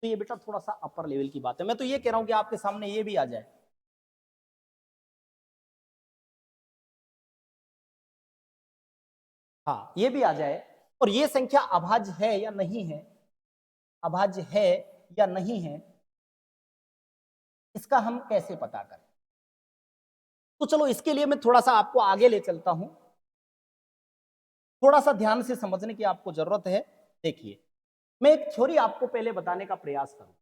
तो ये बेटा थोड़ा सा अपर लेवल की बात है। मैं तो ये कह रहा हूं कि आपके सामने ये भी आ जाए, हाँ ये भी आ जाए, और ये संख्या अभाज्य है या नहीं है, अभाज्य है या नहीं है, इसका हम कैसे पता करें। तो चलो इसके लिए मैं थोड़ा सा आपको आगे ले चलता हूं, थोड़ा सा ध्यान से समझने की आपको जरूरत है। देखिए मैं एक थ्योरी आपको पहले बताने का प्रयास करूं।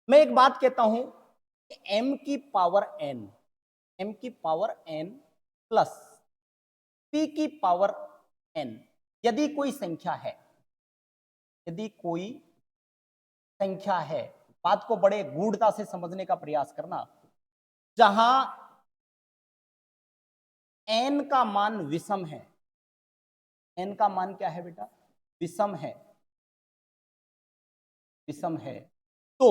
मैं एक बात कहता हूं कि m की पावर n प्लस p की पावर n, यदि कोई संख्या है, यदि कोई संख्या है, बात को बड़े गूढ़ता से समझने का प्रयास करना, जहां n का मान विषम है, n का मान क्या है बेटा, विषम है, विषम है, तो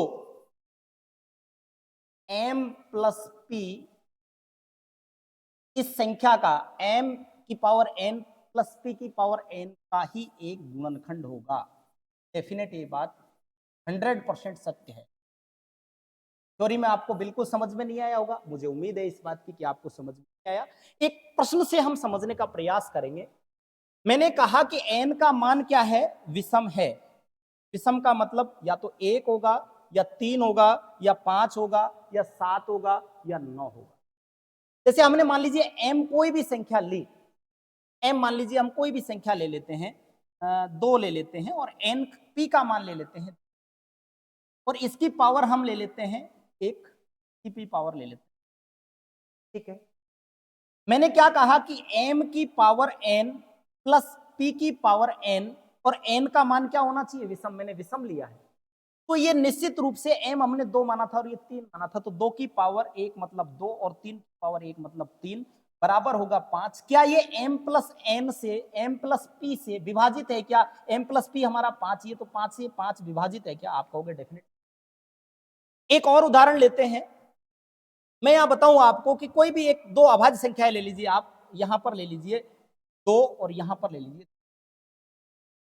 m प्लस p इस संख्या का, m की पावर n प्लस p की पावर n का ही एक गुणनखंड होगा। डेफिनेट ये बात 100% सत्य है। थ्योरी में आपको बिल्कुल समझ में नहीं आया होगा, मुझे उम्मीद है इस बात की कि आपको समझ में नहीं आया। एक प्रश्न से हम समझने का प्रयास करेंगे। मैंने कहा कि n का मान क्या है, विषम है। विषम का मतलब या तो 1 होगा या 3 होगा या 5 होगा या 7 होगा या 9 होगा। जैसे हमने मान लीजिए m कोई भी संख्या ली, m मान लीजिए हम कोई भी संख्या ले लेते हैं, 2 ले लेते हैं, और n p का मान ले लेते हैं, और इसकी पावर हम ले लेते हैं 1, p पावर ले लेते हैं, ठीक है। मैंने क्या कहा कि m की पावर n प्लस p की पावर n, और n का मान क्या होना चाहिए, विषम। मैंने विषम लिया है तो ये निश्चित रूप से m हमने 2 माना था और ये 3 माना था, तो 2 की पावर 1 मतलब 2 और 3 की पावर 1 मतलब 3, बराबर होगा 5। क्या ये m प्लस n से m प्लस p से विभाजित है क्या? m प्लस p हमारा 5, ये तो 5 से 5 विभाजित है क्या? आप कहोगे डेफिनेट। एक और उदाहरण लेते हैं। मैं यहां बताऊं आपको कि कोई भी एक दो अभाज्य संख्याएं ले लीजिए, आप यहां पर ले लीजिए 2 और यहां पर ले लीजिए।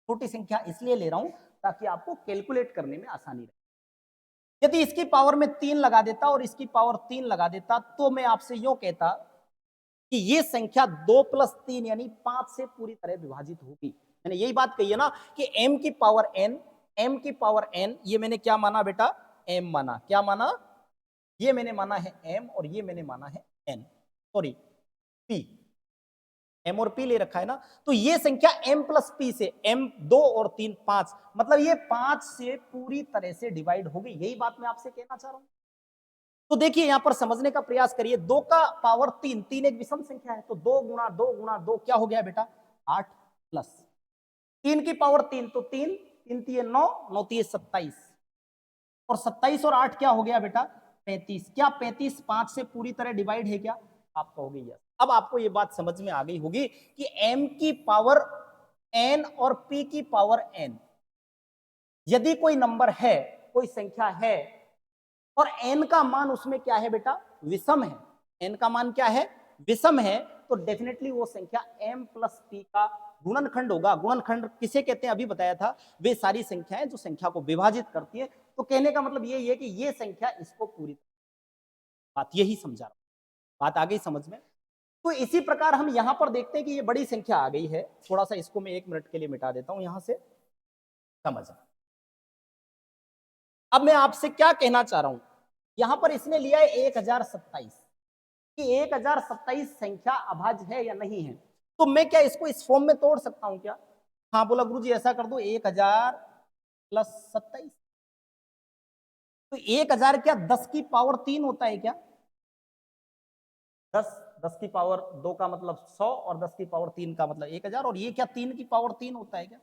छोटी संख्या इसलिए ले रहा हूं ताकि आपको कैलकुलेट करने में आसानी रहे। यदि इसकी पावर में 3 लगा देता और इसकी पावर 3 लगा देता तो मैं आपसे यूं कहता कि ये संख्या 2 प्लस 3 यानी 5 से पूरी तरह विभाजित होगी। मैंने यही बात कही है ना कि m की पावर n, m की पावर n, ये मैंने क्या माना बेटा? m माना। क्या माना? ये मैंने माना है m और ये मैंने माना है n, सॉरी p। m और p ले रखा है ना, तो ये संख्या m प्लस p से m 2 और 3 5, मतलब ये 5 से पूरी तरह से डिवाइड हो गई। यही बात मैं आपसे कहना चाह रहा हूं। तो देखिए यहां पर समझने का प्रयास करिए। 2 का पावर 3, 3 एक विषम संख्या है, तो 2 गुणा 2 गुणा 2 क्या हो गया बेटा? 8 प्लस 3 की पावर 3, तो 3 3 3 9, 9 3 27, और 27 और 8 क्या हो गया बेटा? 35। क्या 35 5 से पूरी तरह डिवाइड है क्या? आप कहोगे यस। अब आपको ये बात समझ में आ गई होगी कि m की पावर n और p की पावर n, यदि कोई नंबर है, कोई संख्या है और n का मान उसमें क्या है बेटा? विषम है। n का मान क्या है? विषम है, तो डेफिनेटली वो संख्या m प्लस p का गुणनखंड होगा। गुणनखंड किसे कहते हैं अभी बताया था, वे सारी संख्याएं जो संख्या को विभाजित करती है। तो कहने का मतलब ये है कि ये संख्या इसको पूरी, बात यही समझा रहा हूं। बात आ गई समझ में? तो इसी प्रकार हम यहां पर देखते हैं कि ये बड़ी संख्या आ गई है। थोड़ा सा इसको मैं 1 मिनट के लिए मिटा देता हूं यहां से, समझ। अब मैं आपसे क्या कहना चाह रहा हूं, यहां पर इसने लिया है 1027 कि 1027 संख्या अभाज्य है या नहीं है। तो मैं क्या इसको इस फॉर्म में तोड़ सकता हूं क्या? हाँ बोला गुरुजी, ऐसा कर दो 1000 प्लस 27। तो 1000 क्या 10 की पावर 3 होता है क्या? 10 10 की पावर 2 का मतलब 100 और 10 की पावर 3 का मतलब 1000, और ये क्या 3 की पावर 3 होता है क्या?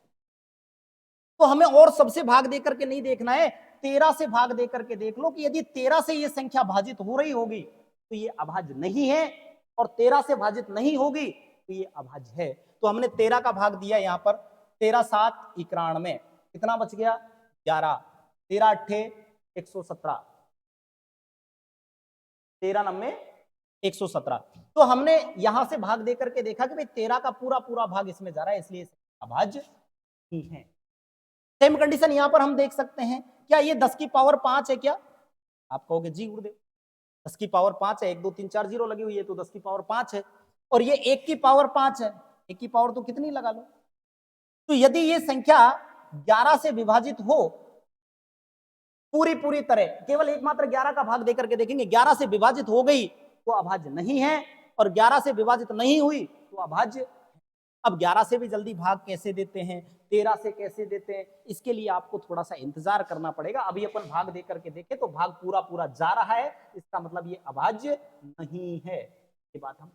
तो हमें और सबसे भाग देकर के नहीं देखना है, 13 से भाग देकर के देख लो कि यदि 13 से ये संख्या भाजित हो रही होगी तो ये अभाज्य नहीं है, और 13 से भाजित नहीं होगी तो ये अभाज्य है। तो हमने 13 का भाग दिया यहां पर, 13 7 91, कितना बच गया? 11। 13 8 117, 13 9 117। तो हमने यहां से भाग देकर के देखा कि भाई 13 का पूरा पूरा भाग इसमें जा रहा है, इसलिए अभाज्य ही है। सेम कंडीशन यहां पर हम देख सकते हैं। क्या ये 10 की पावर 5 है क्या? आप कहोगे जी गुरुदेव 10 की पावर 5 है, 1 2 3 4 जीरो लगी हुई है, तो 10 की पावर 5 है। और ये 1 की पावर 5 है, 1 की पावर तो कितनी लगा लो। तो यदि ये संख्या 11 से विभाजित हो पूरी पूरी तरह, केवल एकमात्र 11 का भाग देकर के देखेंगे, 11 से विभाजित हो गई तो अभाज्य नहीं है, और 11 से विभाजित नहीं हुई तो अभाज्य। अब 11 से भी जल्दी भाग कैसे देते हैं, 13 से कैसे देते हैं, इसके लिए आपको थोड़ा सा इंतजार करना पड़ेगा। अभी अपन भाग दे करके देखें तो भाग पूरा पूरा जा रहा है, इसका मतलब ये अभाज्य नहीं है। ये बात हम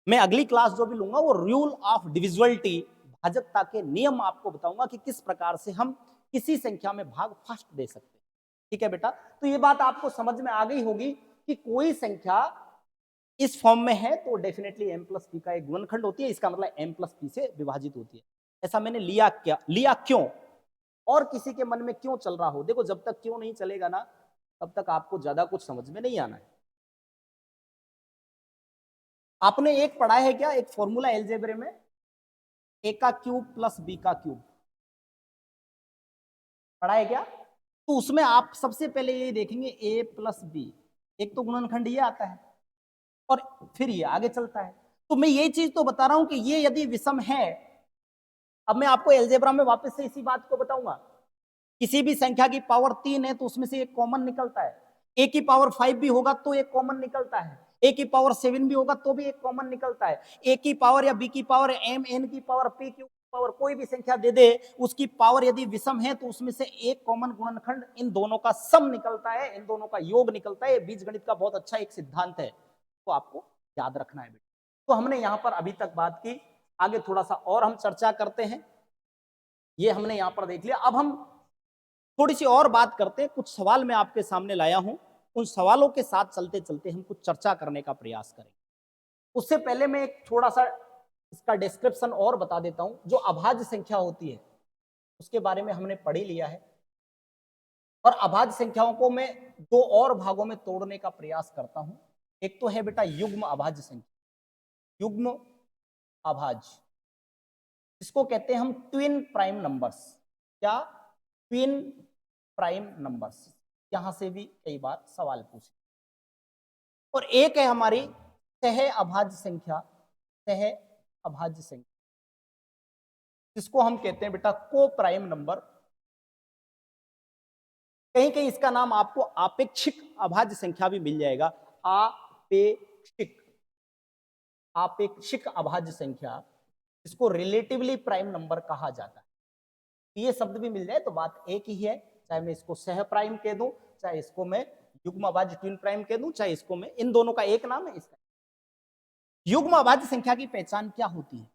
मैं अगली क्लास जो भी लूंगा वो रूल ऑफ डिविजिबिलिटी, भाजकता के नियम आपको बताऊंगा कि किस प्रकार से हम किसी संख्या में भाग फर्स्ट दे सकते हैं। ठीक है बेटा, तो ये बात आपको समझ में आ गई होगी कि कोई संख्या इस फॉर्म में है तो डेफिनेटली m प्लस पी का एक गुणनखंड होती है, इसका मतलब m प्लस पी से विभाजित होती है। ऐसा मैंने लिया क्या, लिया क्यों, और किसी के मन में क्यों चल रहा हो। देखो जब तक क्यों नहीं चलेगा ना तब तक आपको ज्यादा कुछ समझ में नहीं आना है। आपने एक पढ़ा है क्या, एक फॉर्मूला एलजेब्रे में, ए का क्यूब प्लस बी का क्यूब, पढ़ा है क्या? तो उसमें आप सबसे पहले ये देखेंगे ए प्लस बी, एक तो गुणनखंड ये आता है और फिर ये आगे चलता है। तो मैं ये चीज तो बता रहा हूं कि ये यदि विषम है, अब मैं आपको एलजेब्रा में वापस से इसी बात को बताऊंगा। किसी भी संख्या की पावर 3 है तो उसमें से एक कॉमन निकलता है, ए की पावर 5 भी होगा तो एक कॉमन निकलता है, ए की पावर 7 भी होगा तो भी एक कॉमन निकलता है। ए की पावर या बी की पावर, एम एन की पावर, पी की पावर, कोई भी संख्या दे दे, उसकी पावर यदि विषम है तो उसमें से एक कॉमन गुणनखंड इन दोनों का सम निकलता है, इन दोनों का योग निकलता है। बीजगणित का बहुत अच्छा एक सिद्धांत है, तो आपको याद रखना है बेटा। तो हमने यहां पर अभी तक बात की, आगे थोड़ा सा और हम चर्चा करते हैं। ये हमने यहां पर देख लिया, अब हम थोड़ी सी और बात करते हैं। कुछ सवाल मैं आपके सामने लाया हूं, उन सवालों के साथ चलते चलते हम कुछ चर्चा करने का प्रयास करें। उससे पहले मैं एक थोड़ा सा इसका डिस्क्रिप्शन और बता देता हूं। जो अभाज्य संख्या होती है उसके बारे में हमने पढ़ ही लिया है, और अभाज्य संख्याओं को मैं दो और भागों में तोड़ने का प्रयास करता हूं। एक तो है बेटा युग्म अभाज्य संख्या, युग्म अभाज्य, इसको कहते हैं हम ट्विन प्राइम नंबर्स। क्या? Twin prime numbers. यहां से भी कई बार सवाल पूछे। और एक है हमारी सह अभाज्य संख्या, सह अभाज्य संख्या, जिसको हम कहते हैं बेटा को प्राइम नंबर। कहीं कहीं इसका नाम आपको आपेक्षिक अभाज्य संख्या भी मिल जाएगा। आपेक्षिक, आपेक्षिक अभाज्य संख्या, इसको रिलेटिवली प्राइम नंबर कहा जाता है। ये शब्द भी मिल जाए तो बात एक ही है, चाहे मैं इसको सह प्राइम कह दूं, चाहे इसको मैं युग्म अभाज्य ट्विन प्राइम कह दूं, चाहे इसको मैं, इन दोनों का एक नाम है इसका। युग्म अभाज्य संख्या की पहचान क्या होती है,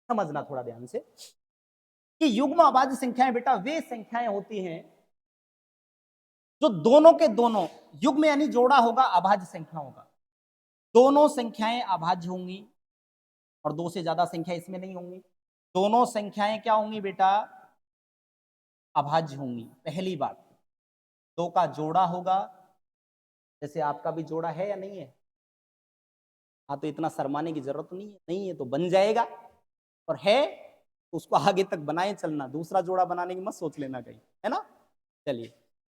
समझना थोड़ा ध्यान से, कि युग्म अभाज्य संख्याएं बेटा वे संख्याएं होती हैं जो दोनों के दोनों, युग्म यानी जोड़ा होगा अभाज्य संख्याओं का, दोनों संख्याएं अभाज्य होंगी और दो से ज्यादा संख्या इसमें नहीं होंगी। दोनों संख्याएं क्या होंगी बेटा? अभाज्य होंगी। पहली बात, दो का जोड़ा होगा, जैसे आपका भी जोड़ा है या नहीं है? हाँ, तो इतना शर्माने की जरूरत नहीं है, नहीं है तो बन जाएगा, और है तो उसको आगे तक बनाए चलना, दूसरा जोड़ा बनाने की मत सोच लेना कहीं, है ना। चलिए,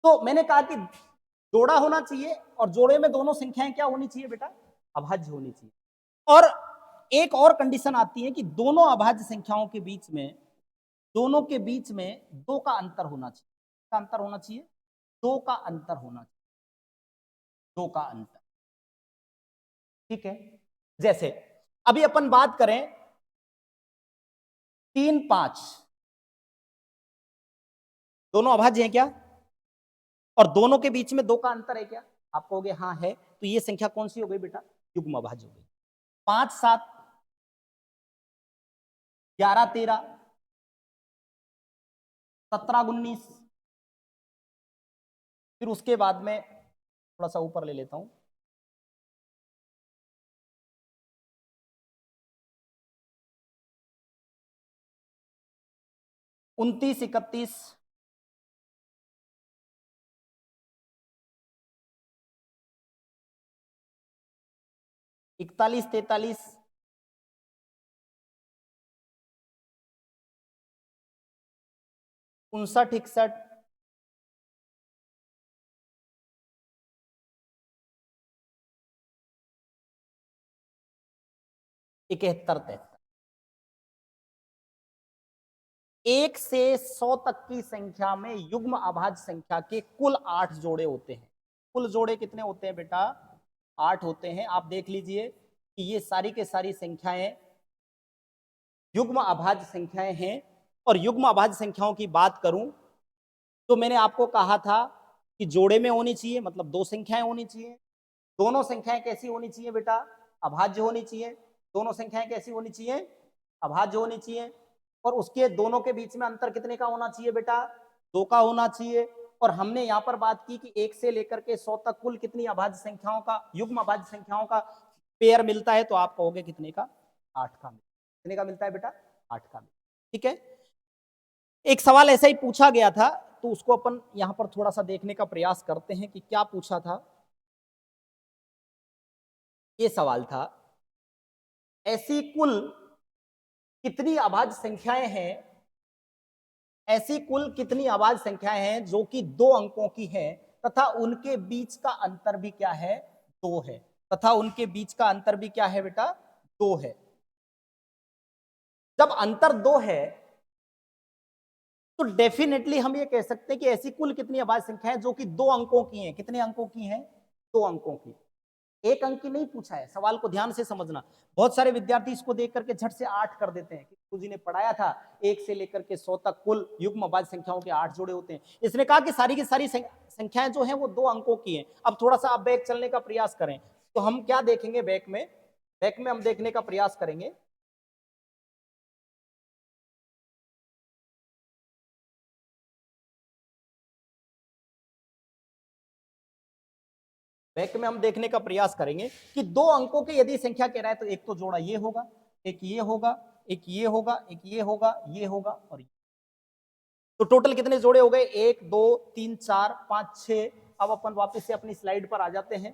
तो मैंने कहा कि जोड़ा होना चाहिए, और जोड़े में दोनों संख्याएं क्या होनी चाहिए बेटा? अभाज्य होनी चाहिए। और एक और कंडीशन आती है कि दोनों अभाज्य संख्याओं के बीच में, दोनों के बीच में दो का अंतर होना चाहिए। का अंतर होना चाहिए, दो का अंतर होना चाहिए, दो का अंतर। ठीक है, जैसे अभी अपन बात करें 3, 5, दोनों अभाज्य हैं क्या? और दोनों के बीच में दो का अंतर है क्या? आप कहोगे हाँ है, तो ये संख्या कौन सी हो गई बेटा? युग्म अभाज्य हो गई। 5, 7, 11, 13, 17, 19, फिर उसके बाद में थोड़ा सा ऊपर ले लेता हूं, 29, 31, 41, 43, 59, 61, 71, 73। 1 से 100 तक की संख्या में युग्म अभाज्य संख्या के कुल 8 जोड़े होते हैं। कुल जोड़े कितने होते हैं बेटा? 8 होते हैं। आप देख लीजिए कि ये सारी के सारी संख्याएं युग्म अभाज्य संख्याएं हैं। और युग्म अभाज्य संख्याओं की बात करूं तो मैंने आपको कहा था कि जोड़े में होनी चाहिए, मतलब दो संख्याएं होनी चाहिए। दोनों संख्याएं कैसी होनी चाहिए बेटा? अभाज्य होनी चाहिए। दोनों संख्याएं कैसी होनी चाहिए? अभाज्य होनी चाहिए। और उसके दोनों के बीच में अंतर कितने का होना चाहिए बेटा? 2 का होना चाहिए। और हमने यहाँ पर बात की कि 1 से लेकर के 100 तक कुल कितनी अभाज्य संख्याओं का, युग्म अभाज्य संख्याओं का पेयर मिलता है, तो आप कहोगे कितने का? 8 का। कितने का मिलता है बेटा? 8 का। ठीक है, एक सवाल ऐसा ही पूछा गया था, तो उसको अपन यहां पर थोड़ा सा देखने का प्रयास करते हैं कि क्या पूछा था। ये सवाल था, ऐसी कुल कितनी अभाज्य संख्याएं हैं, ऐसी कुल कितनी अभाज्य संख्याएं हैं जो कि 2 अंकों की हैं तथा उनके बीच का अंतर भी क्या है? 2 है। तथा उनके बीच का अंतर भी क्या है बेटा? 2 है। जब अंतर 2 है तो डेफिनेटली हम ये कह सकते हैं कि ऐसी कुल कितनी अभाज्य संख्याएं जो कि 2 अंकों की हैं। कितने अंकों की हैं? 2 अंकों की। एक अंक की नहीं पूछा है, सवाल को ध्यान से समझना। बहुत सारे विद्यार्थी इसको देख करके झट से 8 कर देते हैं। गुरुजी ने पढ़ाया था 1 से लेकर के 100 तक कुल युग्म अभाज्य संख्याओं के 8 जोड़े होते हैं। इसने कहा कि सारी की सारी संख्याएं जो हैं वो 2 अंकों की हैं। अब थोड़ा सा आप बैक चलने का प्रयास करें तो हम क्या देखेंगे? बैक में हम देखने का प्रयास करेंगे, बैक में हम देखने का प्रयास करेंगे कि 2 अंकों के यदि संख्या कह रहा है तो एक तो जोड़ा ये होगा, एक ये होगा, एक ये होगा, एक ये होगा, ये होगा और ये। तो टोटल कितने जोड़े हो गए? 1 2 3 4 5 6। अब अपन वापस से अपनी स्लाइड पर आ जाते हैं।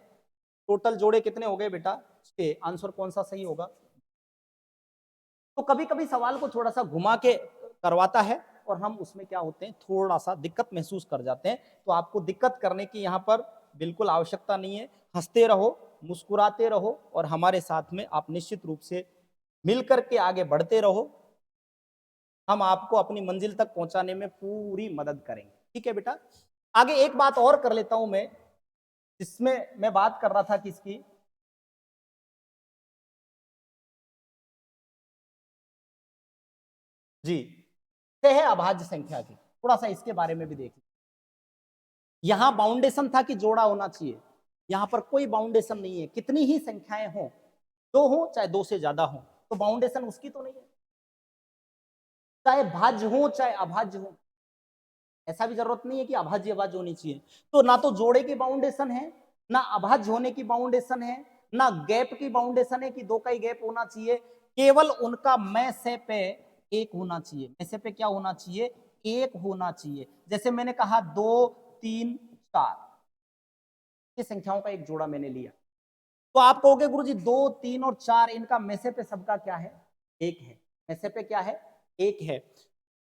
टोटल जोड़े कितने हो गए बेटा? 6। आंसर कौन सा सही होगा? तो कभी कभी सवाल को थोड़ा सा घुमा के करवाता है और हम उसमें क्या होते हैं, थोड़ा सा दिक्कत महसूस कर जाते हैं। तो आपको दिक्कत करने की यहाँ पर बिल्कुल आवश्यकता नहीं है। हंसते रहो, मुस्कुराते रहो और हमारे साथ में आप निश्चित रूप से मिलकर के आगे बढ़ते रहो। हम आपको अपनी मंजिल तक पहुंचाने में पूरी मदद करेंगे। ठीक है बेटा। आगे एक बात और कर लेता हूं मैं, जिसमें मैं बात कर रहा था किसकी, जी, है अभाज्य संख्या की। थोड़ा सा इसके बारे में भी देख। यहां बाउंडेशन था कि जोड़ा होना चाहिए, यहां पर कोई बाउंडेशन नहीं है। कितनी ही संख्याएं हो, 2 हो चाहे 2 से ज्यादा हो, तो बाउंडेशन उसकी तो नहीं है। चाहे भाज्य हो चाहे अभाज्य हो, ऐसा भी जरूरत नहीं है कि अभाज्य अभाज्य होनी चाहिए। तो ना तो जोड़े की बाउंडेशन है, ना अभाज्य होने की बाउंडेशन है, ना गैप की बाउंडेशन है कि 2 का ही गैप होना चाहिए। केवल उनका में से पे 1 होना चाहिए। में से पे क्या होना चाहिए? 1 होना चाहिए। जैसे मैंने कहा 2 3 4, ये संख्याओं का एक जोड़ा मैंने लिया, तो आप कहोगे गुरुजी 2 3 और 4 इनका में से पे सबका क्या है? 1 है। में से पे क्या है? 1 है।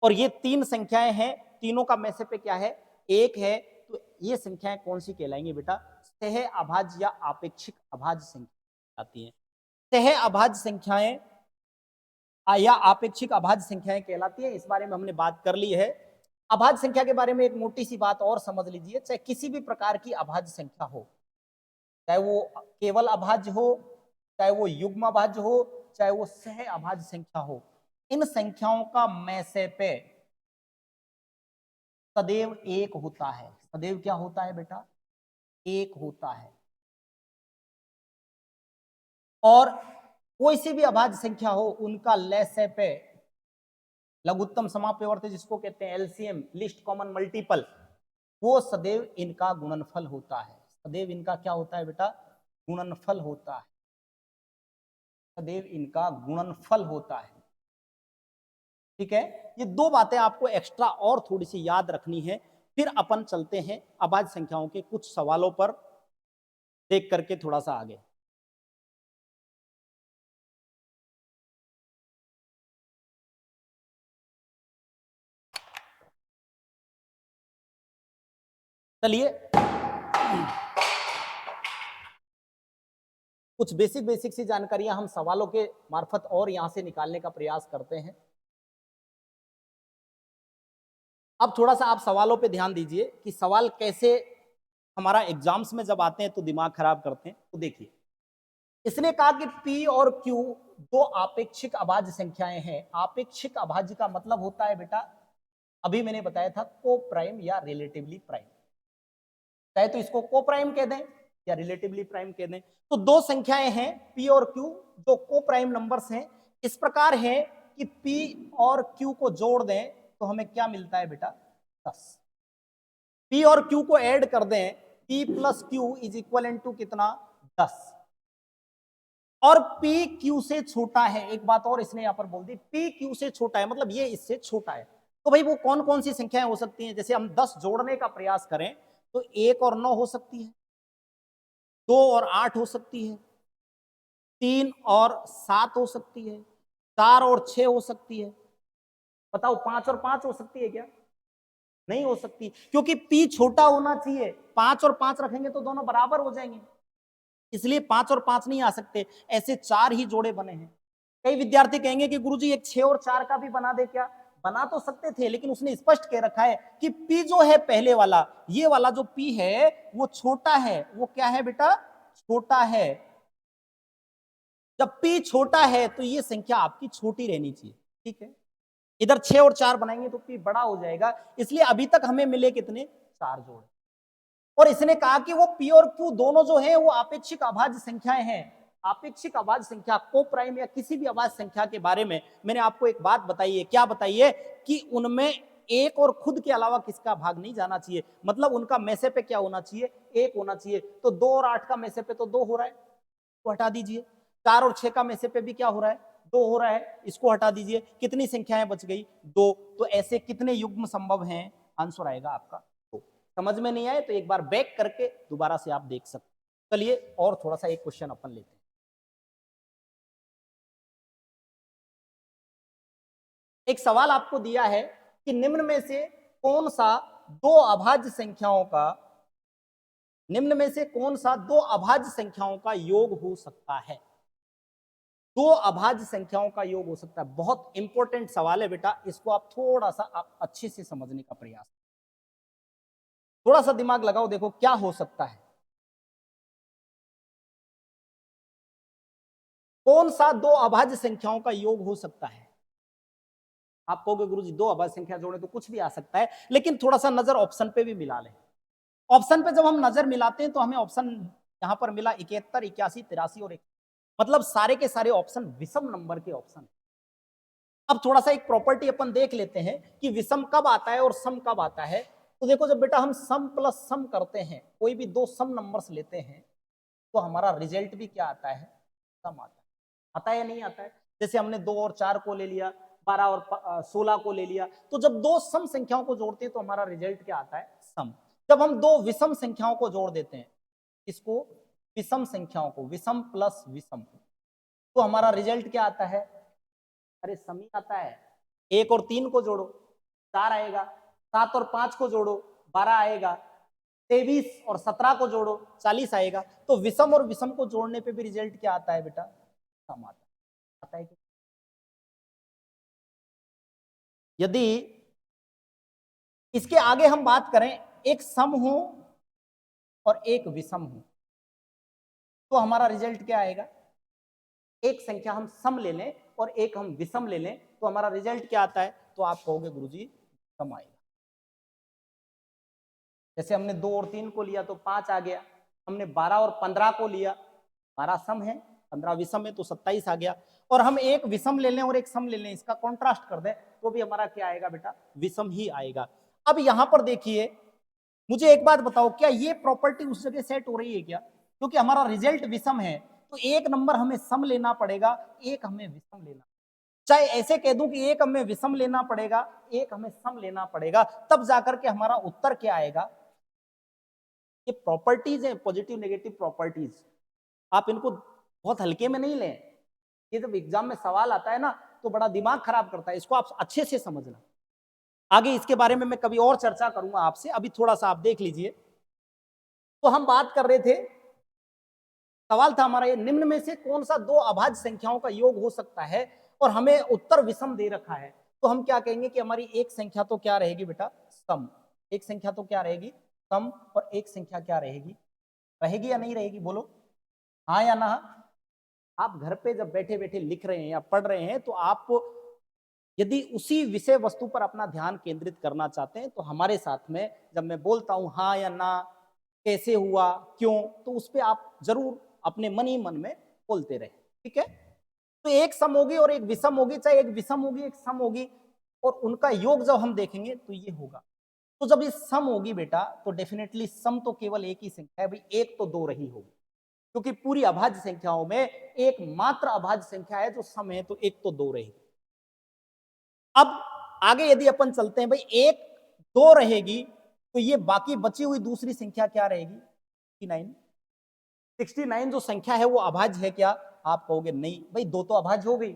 और ये 3 संख्याएं हैं, तीनों का में से पे क्या है? 1 है। तो ये संख्याएं कौन सी कहलाएंगी बेटा? सह अभाज्य या आपेक्षिक अभाज्य संख्या आती है। सह अभाज्य संख्याएं या आपेक्षिक अभाज्य संख्याएं कहलाती है। इस बारे में हमने बात कर ली है। अभाज्य संख्या के बारे में एक मोटी सी बात और समझ लीजिए। चाहे किसी भी प्रकार की अभाज्य संख्या हो, चाहे वो केवल अभाज्य हो, चाहे वो युग्म अभाज्य हो, चाहे वो सह अभाज्य संख्या हो, इन संख्याओं का में से पे सदैव 1 होता है। सदैव क्या होता है बेटा? 1 होता है। और कोई सी भी अभाज्य संख्या हो, उनका लय से पे लघुत्तम समापवर्ती, जिसको कहते हैं एलसीएम, लिस्ट कॉमन मल्टीपल, वो सदैव इनका गुणनफल होता है। सदैव इनका क्या होता है बेटा? गुणनफल होता है। सदैव इनका गुणनफल होता है। ठीक है। ये 2 बातें आपको एक्स्ट्रा और थोड़ी सी याद रखनी है। फिर अपन चलते हैं अभाज्य संख्याओं के कुछ सवालों पर देख करके थोड़ा सा आगे। चलिए कुछ बेसिक सी जानकारियां हम सवालों के मार्फत और यहां से निकालने का प्रयास करते हैं। अब थोड़ा सा आप सवालों पे ध्यान दीजिए कि सवाल कैसे हमारा एग्जाम्स में जब आते हैं तो दिमाग खराब करते हैं। तो देखिए, इसने कहा कि P और Q 2 आपेक्षिक अभाज्य संख्याएं हैं। आपेक्षिक अभाज्य का मतलब होता है बेटा, अभी मैंने बताया था, को प्राइम या रिलेटिवली प्राइम। चाहे तो इसको को प्राइम कह दें या रिलेटिवली प्राइम कह दें। तो 2 संख्याएं हैं P और Q, जो को प्राइम नंबर्स हैं। इस प्रकार है कि P और Q को जोड़ दें तो हमें क्या मिलता है बेटा? 10। P और Q को ऐड कर दें, P plus Q is equal to कितना? 10। और P Q से छोटा है। एक बात और इसने यहां पर बोल दी, P Q से छोटा है, मतलब ये इससे छोटा है। तो भाई वो कौन कौन सी संख्याएं हो सकती हैं? जैसे हम 10 जोड़ने का प्रयास करें तो 1 और 9 हो सकती है, 2 और 8 हो सकती है, 3 और 7 हो सकती है, 4 और 6 हो सकती है। बताओ 5 और 5 हो सकती है क्या? नहीं हो सकती, क्योंकि P छोटा होना चाहिए। 5 और 5 रखेंगे तो दोनों बराबर हो जाएंगे, इसलिए 5 और 5 नहीं आ सकते। ऐसे 4 ही जोड़े बने हैं। कई विद्यार्थी कहेंगे कि गुरुजी एक 6 और 4 का भी बना दे क्या? बना तो सकते थे, लेकिन उसने स्पष्ट कह रखा है कि P जो है पहले वाला, ये वाला जो P है वो छोटा है। वो क्या है बेटा? छोटा है। जब P छोटा है तो ये संख्या आपकी छोटी रहनी चाहिए। ठीक है। इधर 6 और 4 बनाएंगे तो P बड़ा हो जाएगा, इसलिए अभी तक हमें मिले कितने? 4 जोड़े। और इसने कहा कि वो P और Q दोनों जो है वो आपेक्षिक अभाज्य संख्याएं हैं। आपेक्षिक अभाज्य संख्या, को प्राइम या किसी भी अभाज्य संख्या के बारे में मैंने आपको एक बात बताई है। क्या बताई है? कि उनमें एक और खुद के अलावा किसका भाग नहीं जाना चाहिए, मतलब उनका में से पे क्या होना चाहिए, एक होना चाहिए। तो 2 और 8 का में से पे तो 2 हो रहा है, तो हटा दीजिए। 4 और 6 का में से पे भी क्या हो रहा है, 2 हो रहा है, इसको हटा दीजिए। कितनी संख्याएं बच गई, 2। तो ऐसे कितने युग्म संभव हैं, आंसर आएगा आपका 2। समझ में नहीं आए तो एक बार बैक करके दोबारा से आप देख सकते। चलिए और थोड़ा सा एक क्वेश्चन अपन लेते हैं। एक सवाल आपको दिया है कि निम्न में से कौन सा दो अभाज्य संख्याओं का, निम्न में से कौन सा दो अभाज्य संख्याओं का योग हो सकता है। दो अभाज्य संख्याओं का योग हो सकता है, बहुत इंपॉर्टेंट सवाल है बेटा, इसको आप थोड़ा सा आप अच्छे से समझने का प्रयास, थोड़ा सा दिमाग लगाओ, देखो क्या हो सकता है। कौन सा दो अभाज्य संख्याओं का योग हो सकता है। आप कहोगे गुरुजी दो अभाज्य संख्या जोड़े तो कुछ भी आ सकता है, लेकिन थोड़ा सा नजर ऑप्शन पे भी मिला लें। ऑप्शन पे जब हम नजर मिलाते हैं तो हमें ऑप्शन यहां पर मिला 71, 81, 83 और 1, मतलब सारे के सारे ऑप्शन विषम नंबर के ऑप्शन। अब थोड़ा सा एक प्रॉपर्टी अपन देख लेते हैं कि विषम कब आता है और सम कब आता है। तो देखो जब बेटा हम सम प्लस सम करते हैं, कोई भी दो सम नंबर्स लेते हैं, तो हमारा रिजल्ट भी क्या आता है, सम आता है। आता है या नहीं आता है। जैसे हमने 2 और 4 को ले लिया, 12 और 16 को ले लिया, तो जब दो सम संख्याओं को जोड़ते हैं तो हमारा रिजल्ट क्या आता है, सम। जब हम दो विषम संख्याओं को जोड़ देते हैं, इसको विषम संख्याओं को, विषम प्लस विषम, तो हमारा रिजल्ट क्या आता है, अरे सम ही आता है। 1 और 3 को जोड़ो 4 आएगा, 7 और 5 को जोड़ो 12 आएगा, 23 और 17 को जोड़ो 40 आएगा। तो विषम और विषम को जोड़ने पे भी रिजल्ट क्या आता है बेटा, सम आता है। यदि इसके आगे हम बात करें, एक सम हो और एक विषम हो, तो हमारा रिजल्ट क्या आएगा। एक संख्या हम सम ले लें और एक हम विषम ले लें, तो हमारा रिजल्ट क्या आता है, तो आप कहोगे गुरुजी सम आएगा। जैसे हमने 2 और 3 को लिया तो 5 आ गया, हमने 12 और 15 को लिया, 12 सम है 15 विषम है तो 27 आ गया। और हम एक विषम ले लें और एक सम ले लें, इसका कॉन्ट्रास्ट कर दें, तो भी हमारा क्या आएगा बेटा, विषम ही आएगा। अब यहां पर देखिए, मुझे एक बात बताओ, क्या ये प्रॉपर्टी उस जगह सेट हो रही है क्या, क्योंकि हमारा रिजल्ट विषम है तो एक नंबर हमें सम लेना पड़ेगा, एक हमें विषम लेना, चाहे ऐसे कह दूं कि एक हमें विषम लेना पड़ेगा, एक हमें सम लेना पड़ेगा, तब जाकर के हमारा उत्तर क्या आएगा। ये प्रॉपर्टीज है, पॉजिटिव नेगेटिव प्रॉपर्टीज, आप इनको बहुत हल्के में नहीं लें। ये जब एग्जाम में सवाल आता है ना तो बड़ा दिमाग खराब करता है, इसको आप अच्छे से समझना। आगे इसके बारे में मैं कभी और चर्चा करूंगा आपसे, अभी थोड़ा सा आप देख लीजिए। तो हम बात कर रहे थे, सवाल था हमारा ये, निम्न में से कौन सा दो अभाज्य संख्याओं का योग हो सकता है, और हमें उत्तर विषम दे रखा है। तो हम क्या कहेंगे कि हमारी एक संख्या तो क्या रहेगी बेटा, सम। एक संख्या तो क्या रहेगी, सम, और एक संख्या क्या रहेगी, रहेगी या नहीं रहेगी, बोलो हाँ या ना। आप घर पे जब बैठे बैठे लिख रहे हैं या पढ़ रहे हैं, तो आप यदि उसी विषय वस्तु पर अपना ध्यान केंद्रित करना चाहते हैं, तो हमारे साथ में जब मैं बोलता हूं हाँ या ना, कैसे हुआ, क्यों, तो उस पर आप जरूर अपने मन ही मन में बोलते रहे, ठीक है। तो एक सम होगी और एक विषम होगी, चाहे एक विषम होगी एक सम होगी, और उनका योग जब हम देखेंगे तो ये होगा। तो जब ये सम होगी बेटा, तो डेफिनेटली सम तो केवल एक ही संख्या है भाई, एक तो दो रही होगी, क्योंकि पूरी अभाज्य संख्याओं में एकमात्र अभाज्य संख्या है जो सम है, तो एक तो दो रहेगी। अब आगे यदि अपन चलते हैं भाई, एक दो रहेगी, तो ये बाकी बची हुई दूसरी संख्या क्या रहेगी, 69। 69 जो संख्या है वो अभाज्य है क्या, आप कहोगे नहीं भाई, दो तो अभाज्य हो गई,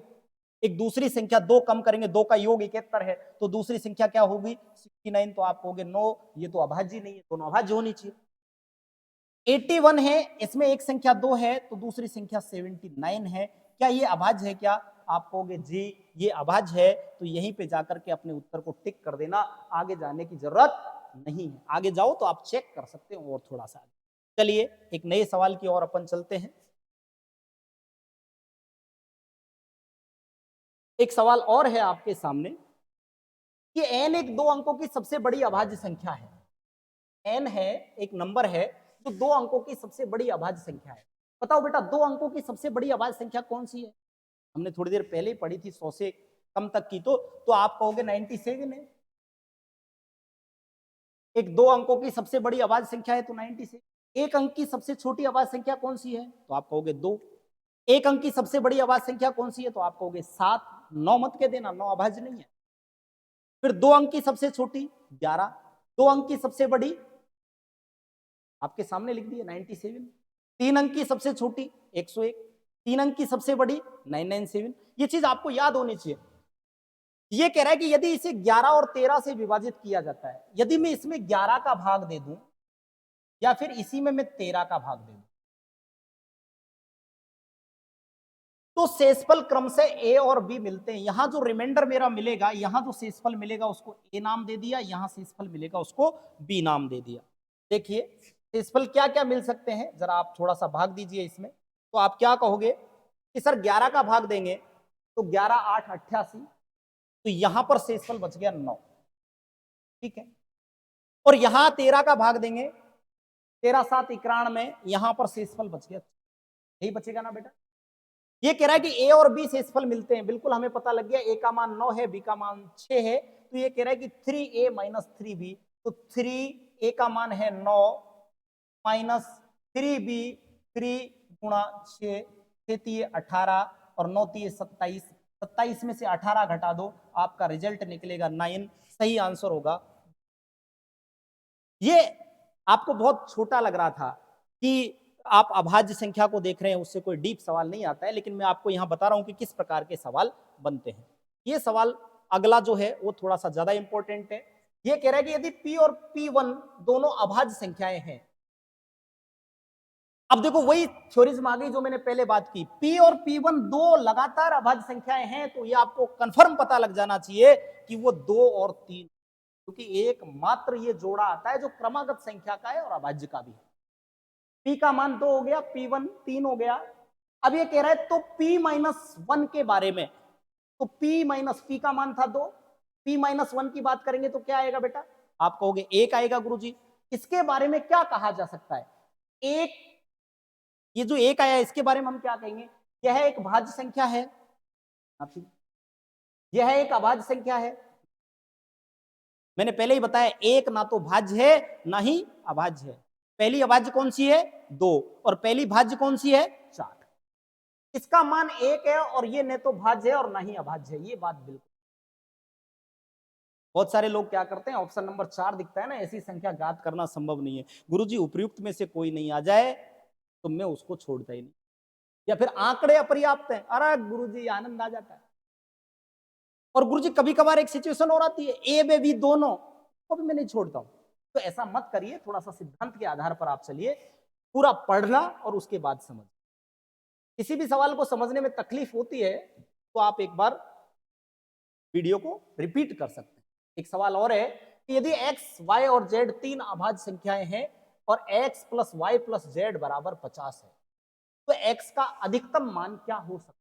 एक दूसरी संख्या दो कम करेंगे, दो का योग 71 है, तो दूसरी संख्या क्या होगी 69, तो आप कहोगे नो, ये तो अभाज्य नहीं है, दोनों अभाज्य होनी चाहिए। 81 है, इसमें एक संख्या दो है, तो दूसरी संख्या 79 है, क्या ये अभाज्य है क्या, आप कहोगे जी ये अभाज्य है। तो यहीं पे जाकर के अपने उत्तर को टिक कर देना, आगे जाने की जरूरत नहीं है। आगे जाओ तो आप चेक कर सकते हो और थोड़ा सा। चलिए एक नए सवाल की ओर अपन चलते हैं। एक सवाल और है आपके सामने कि n एक दो अंकों की सबसे बड़ी अभाज्य संख्या है। n है एक नंबर है जो दो अंकों की सबसे बड़ी अभाज्य संख्या है। बताओ बेटा दो अंकों की सबसे बड़ी अभाज्य संख्या कौन सी है, हमने थोड़ी देर पहले ही पढ़ी थी 100 से कम तक की, तो आप कहोगे 97 है। एक 2 अंकों की सबसे बड़ी अभाज्य संख्या है तो 96। एक अंक की सबसे छोटी अभाज्य संख्या कौन सी है तो आप कहोगे 2। एक अंक की सबसे बड़ी अभाज्य संख्या कौन सी है तो आप कहोगे 7। 9 मत कह देना, 9 अभाज्य नहीं है। फिर 2 अंक की सबसे छोटी 11, 2 अंक की सबसे बड़ी आपके सामने लिख दी है 97। 3 अंक की सबसे छोटी 101, 3 अंक की सबसे बड़ी 997। ये चीज आपको याद होनी चाहिए। ये कह रहा है कि यदि इसे 11 और 13 से विभाजित किया जाता है, यदि मैं इसमें 11 का भाग दे दूं या फिर इसी में मैं 13 का भाग दे दूं, तो शेषफल क्रम से ए और बी मिलते हैं। यहां जो रिमाइंडर मेरा मिलेगा, यहां जो शेषफल मिलेगा उसको ए नाम दे दिया, यहां शेषफल मिलेगा उसको बी नाम दे दिया। देखिए शेषफल क्या क्या मिल सकते हैं, जरा आप थोड़ा सा भाग दीजिए इसमें। तो आप क्या कहोगे कि सर 11 का भाग देंगे तो 11 8 88, तो यहां पर शेषफल बच गया 9, ठीक है। और यहां 13 का भाग देंगे, 13 7 91, यहां पर शेषफल बच गया, यही बचेगा ना बेटा। ये कह रहा है कि ए और बी शेषफल मिलते हैं, बिल्कुल हमें पता लग गया, ए का मान 9 है, बी का मान 6 है। तो ये कह रहा है कि 3a माइनस 3b, तो 3a का मान है 9 माइनस 3b, 3 गुणा 6, 6 18 और 9 27, 27 में से 18 घटा दो, आपका रिजल्ट निकलेगा 9। सही आंसर होगा। ये आपको बहुत छोटा लग रहा था कि आप अभाज्य संख्या को देख रहे हैं, उससे कोई डीप सवाल नहीं आता है, लेकिन मैं आपको यहां बता रहा हूं कि किस प्रकार के सवाल बनते हैं। ये सवाल अगला जो है वो थोड़ा सा ज्यादा इंपॉर्टेंट है। ये कह रहा है कि यदि p और p1 दोनों अभाज्य संख्याएं हैं, अब देखो वही थ्योरीज में आ गई जो मैंने पहले बात की, p और p1 दो लगातार अभाज्य संख्याएं हैं, तो ये आपको कंफर्म पता लग जाना चाहिए कि वो 2 और 3, क्योंकि एकमात्र ये जोड़ा आता है जो क्रमागत संख्या का है और अभाज्य का भी है। p का मान 2 हो गया, p1 3 हो गया। अब ये कह रहा है तो p-1 के बारे में, तो p का मान था 2, p-1 की बात करेंगे तो क्या आएगा बेटा, आप कहोगे 1 आएगा गुरुजी। इसके बारे में क्या कहा जा सकता है, एक, ये जो 1 आया इसके बारे में हम क्या कहेंगे, यह एक भाज्य संख्या है, यह एक अभाज्य संख्या है। मैंने पहले ही बताया एक ना तो भाज्य है ना ही अभाज्य है। पहली अभाज्य कौन सी है 2, और पहली भाज्य कौन सी है 4। इसका मान 1 है और ये न तो भाज्य है और ना ही अभाज्य है, ये बात बिल्कुल। बहुत सारे लोग क्या करते हैं, ऑप्शन नंबर 4 दिखता है ना, ऐसी संख्या ज्ञात करना संभव नहीं है। गुरुजी उपयुक्त में से कोई नहीं आ जाए तो मैं उसको छोड़ता ही नहीं, या फिर आंकड़े अपर्याप्त हैं, अरे गुरुजी आनंद आ जाता है। और गुरुजी कभी कभार एक सिचुएशन और आती है ए बे बी दोनों, तो भी मैं नहीं छोड़ता हूं। तो ऐसा मत करिए, थोड़ा सा सिद्धांत के आधार पर आप चलिए, पूरा पढ़ना और उसके बाद समझ। किसी भी सवाल को समझने में तकलीफ होती है तो आप एक बार वीडियो को रिपीट कर सकते हैं। एक सवाल और है कि यदि x, y और z तीन अभाज्य संख्याएं हैं और x plus Y plus Z बराबर 50 है, तो x का अधिकतम मान क्या हो सकता है।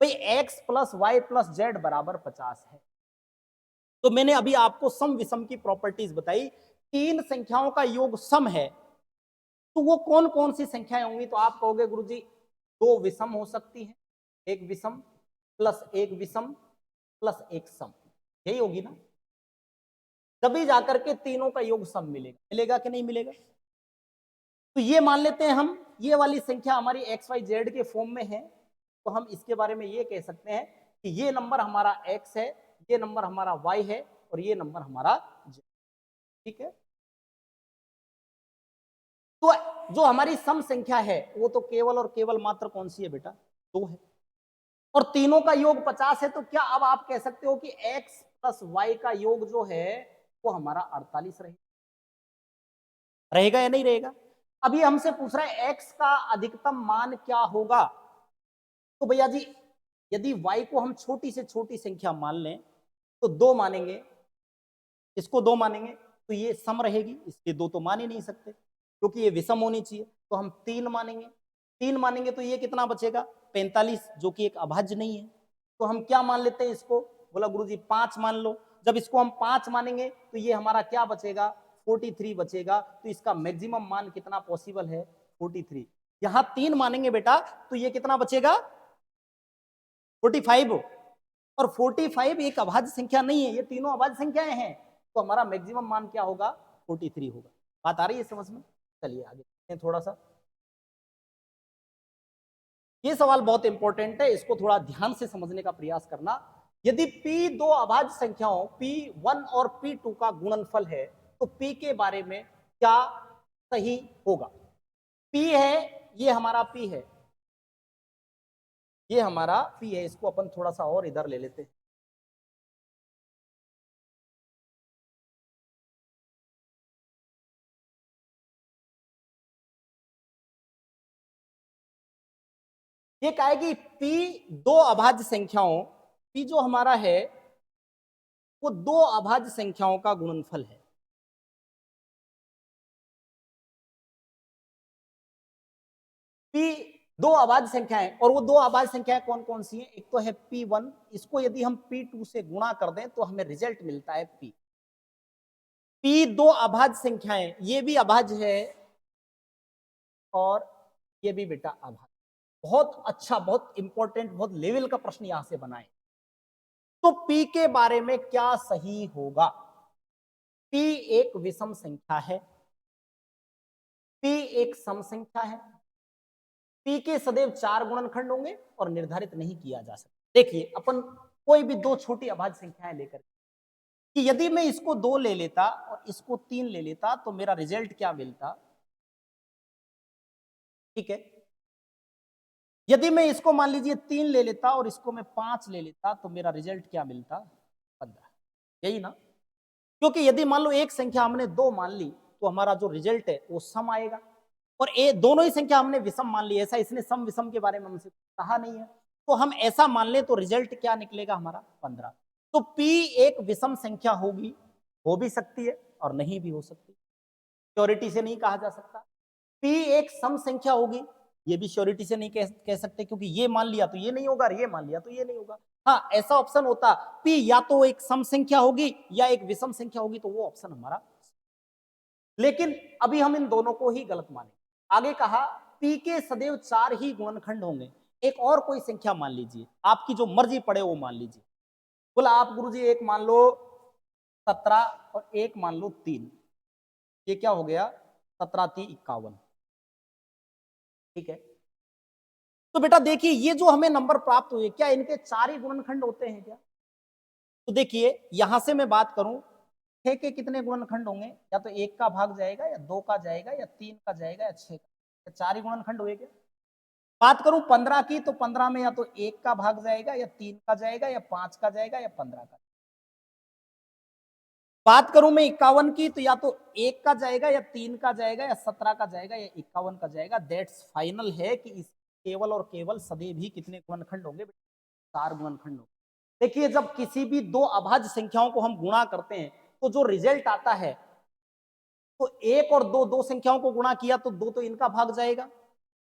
भाई x plus Y plus Z बराबर 50 है, तो मैंने अभी आपको सम विषम की प्रॉपर्टीज बताई। तीन संख्याओं का योग सम है, तो वो कौन कौन सी संख्याएं होंगी, तो आप कहोगे गुरुजी 2 विषम हो सकती है, एक विषम प्लस एक विषम प्लस एक सम, यही होगी ना। तभी जाकर के तीनों का योग सम मिलेगा, मिलेगा कि नहीं मिलेगा। तो ये मान लेते हैं हम, ये वाली संख्या हमारी एक्स वाई जेड के फॉर्म में है, तो हम इसके बारे में ये कह सकते हैं कि ये नंबर हमारा एक्स है, ये नंबर हमारा वाई है और ये नंबर हमारा जेड, ठीक है। तो जो हमारी सम संख्या है वो तो केवल और केवल मात्र कौन सी है बेटा, 2 है, और तीनों का योग 50 है। तो क्या अब आप कह सकते हो कि x प्लस वाई का योग जो है वो हमारा 48 रहेगा, रहेगा या नहीं रहेगा। अब ये हमसे पूछ रहा है x का अधिकतम मान क्या होगा, तो भैया जी यदि y को हम छोटी से छोटी संख्या मान लें तो 2 मानेंगे, इसको 2 मानेंगे तो ये सम रहेगी, इसके 2 तो मान ही नहीं सकते क्योंकि ये विषम होनी चाहिए, तो हम 3 मानेंगे। 3 मानेंगे तो ये कितना बचेगा 45, जो कि एक अभाज्य नहीं है। तो हम क्या मान लेते हैं इसको, बोला गुरुजी 5 मान लो। जब इसको हम 5 मानेंगे तो ये हमारा क्या बचेगा 43 बचेगा, तो इसका मैक्सिमम मान कितना पॉसिबल है 43। यहां 3 मानेंगे बेटा तो ये कितना बचेगा 45, और 45 एक अभाज्य संख्या नहीं है, ये तीनों अभाज्य संख्याएं हैं। तो हमारा मैक्सिमम मान क्या होगा, 43 होगा। बात आ रही है समझ में? चलिए आगे देखते हैं थोड़ा सा। ये सवाल बहुत इंपॉर्टेंट है, इसको थोड़ा ध्यान से समझने का प्रयास करना। यदि p दो अभाज्य संख्याओं p1 और p2 का गुणनफल है तो p के बारे में क्या सही होगा? p है, ये हमारा p है, ये हमारा p है, इसको अपन थोड़ा सा और इधर ले लेते हैं। ये क्या है कि p दो अभाज्य संख्याओं, p जो हमारा है वो दो अभाज्य संख्याओं का गुणनफल है। p दो अभाज्य संख्याएं, और वो दो अभाज्य संख्याएं कौन कौन सी हैं? एक तो है p1, इसको यदि हम p2 से गुणा कर दें तो हमें रिजल्ट मिलता है p। p दो अभाज्य संख्याएं, ये भी अभाज्य है और ये भी बेटा अभाज्य। बहुत अच्छा, बहुत इंपॉर्टेंट, बहुत लेवल का प्रश्न यहां से बनाए। तो p के बारे में क्या सही होगा? p एक विषम संख्या है, p एक सम संख्या है, p के सदैव 4 गुणनखंड होंगे और निर्धारित नहीं किया जा सकता। देखिए अपन कोई भी दो छोटी अभाज्य संख्याएं लेकर कि यदि मैं इसको 2 ले लेता और इसको 3 ले लेता तो मेरा रिजल्ट क्या मिलता, ठीक है। यदि मैं इसको मान लीजिए 3 ले लेता और इसको मैं 5 ले लेता तो मेरा रिजल्ट क्या मिलता, 15। यही ना? क्योंकि यदि मान लो एक संख्या हमने 2 मान ली तो हमारा जो रिजल्ट है वो सम आएगा, और ये दोनों ही संख्या हमने विषम मान ली, ऐसा इसने सम विषम के बारे में हमसे कहा नहीं है, तो हम ऐसा मान ले तो रिजल्ट क्या निकलेगा हमारा, 15। तो p एक विषम संख्या होगी, हो भी सकती है और नहीं भी हो सकती, श्योरिटी से नहीं कहा जा सकता। p एक सम संख्या होगी, ये भी श्योरिटी से नहीं कह सकते, क्योंकि ये मान लिया तो ये नहीं होगा, ये मान लिया तो ये नहीं होगा। हाँ, ऐसा ऑप्शन होता p या तो एक सम संख्या होगी या एक विषम संख्या होगी, तो वो ऑप्शन हमारा। लेकिन अभी हम इन दोनों को ही गलत माने। आगे कहा p के सदैव 4 ही गुणनखंड होंगे। एक और कोई संख्या मान लीजिए, आपकी जो मर्जी पड़े वो मान लीजिए। बोला आप गुरुजी एक मान लो 17 और एक मान लो 3, ये क्या हो गया, 17 3 51, ठीक है। तो बेटा देखिए ये जो हमें नंबर प्राप्त हुए, क्या इनके 4 ही गुणनखंड होते हैं क्या? तो देखिए यहां से मैं बात करूं, 6 के कितने गुणनखंड होंगे, या तो 1 का भाग जाएगा या 2 का जाएगा या 3 का जाएगा या 6 का, 4 ही गुणनखंड हुए क्या? बात करूं 15 की, तो 15 में या तो 1 का भाग जाएगा या 3 का जाएगा या 5 का जाएगा या 15 का। बात करूं मैं 51 की, तो या तो 1 का जाएगा या 3 का जाएगा या 17 का जाएगा या 51 का जाएगा। दैट्स फाइनल है कि इस केवल और केवल सदैव ही कितने गुणनखंड होंगे, 4 गुणनखंड होंगे। देखिए जब किसी भी दो अभाज्य संख्याओं को हम गुणा करते हैं तो जो रिजल्ट आता है, तो 1 और 2, दो संख्याओं को गुणा किया तो 2 तो इनका भाग जाएगा,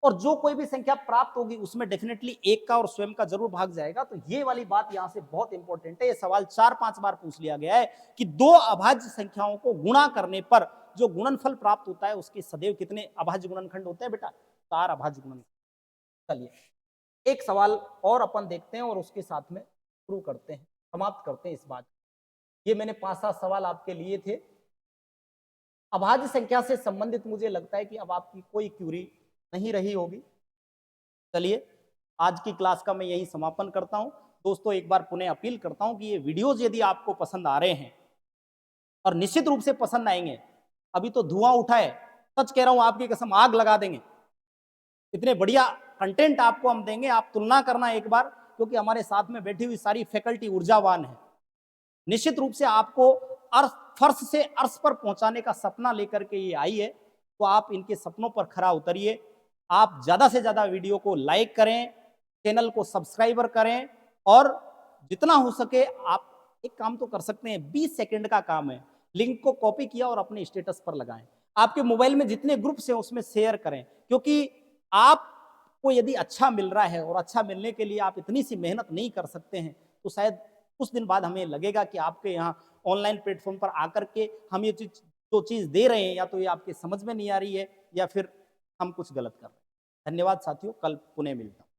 और जो कोई भी संख्या प्राप्त होगी उसमें डेफिनेटली 1 का और स्वयं का जरूर भाग जाएगा। तो ये वाली बात यहां से बहुत इंपॉर्टेंट है। ये सवाल 4-5 बार पूछ लिया गया है कि दो अभाज्य संख्याओं को गुणा करने पर जो गुणनफल प्राप्त होता है उसके सदैव कितने अभाज्य गुणनखंड होते हैं बेटा, 4 अभाज्य गुणनखंड। चलिए एक सवाल और अपन देखते हैं और उसके साथ में शुरू करते हैं, समाप्त करते हैं इस बात। ये मैंने 5-7 सवाल आपके लिए थे अभाज्य संख्या से संबंधित। मुझे लगता है कि अब आपकी कोई क्यूरी नहीं रही होगी। चलिए आज की क्लास का मैं यही समापन करता हूं। दोस्तों एक बार पुनः अपील करता हूं कि ये वीडियोज यदि आपको पसंद आ रहे हैं, और निश्चित रूप से पसंद आएंगे, अभी तो धुआं उठा है, सच कह रहा हूं आपकी कसम आग लगा देंगे, इतने बढ़िया कंटेंट आपको हम देंगे। आप तुलना करना एक बार, क्योंकि हमारे साथ में बैठी हुई सारी फैकल्टी ऊर्जावान है। निश्चित रूप से आपको अर्थ फर्श से अर्श पर पहुंचाने का सपना लेकर के ये आई है, तो आप इनके सपनों पर खरा उतरिए। आप ज्यादा से ज्यादा वीडियो को लाइक करें, चैनल को सब्सक्राइबर करें, और जितना हो सके आप एक काम तो कर सकते हैं, 20 सेकंड का काम है, लिंक को कॉपी किया और अपने स्टेटस पर लगाएं। आपके मोबाइल में जितने ग्रुप्स हैं उसमें शेयर करें, क्योंकि आपको यदि अच्छा मिल रहा है और अच्छा मिलने के लिए आप इतनी सी मेहनत नहीं कर सकते हैं, तो शायद कुछ दिन बाद हमें लगेगा कि आपके यहाँ ऑनलाइन प्लेटफॉर्म पर आकर के हम ये जो चीज़ दे रहे हैं, या तो ये आपके समझ में नहीं आ रही है या फिर हम कुछ गलत कर रहे हैं। धन्यवाद साथियों, कल पुनः मिलता हूं।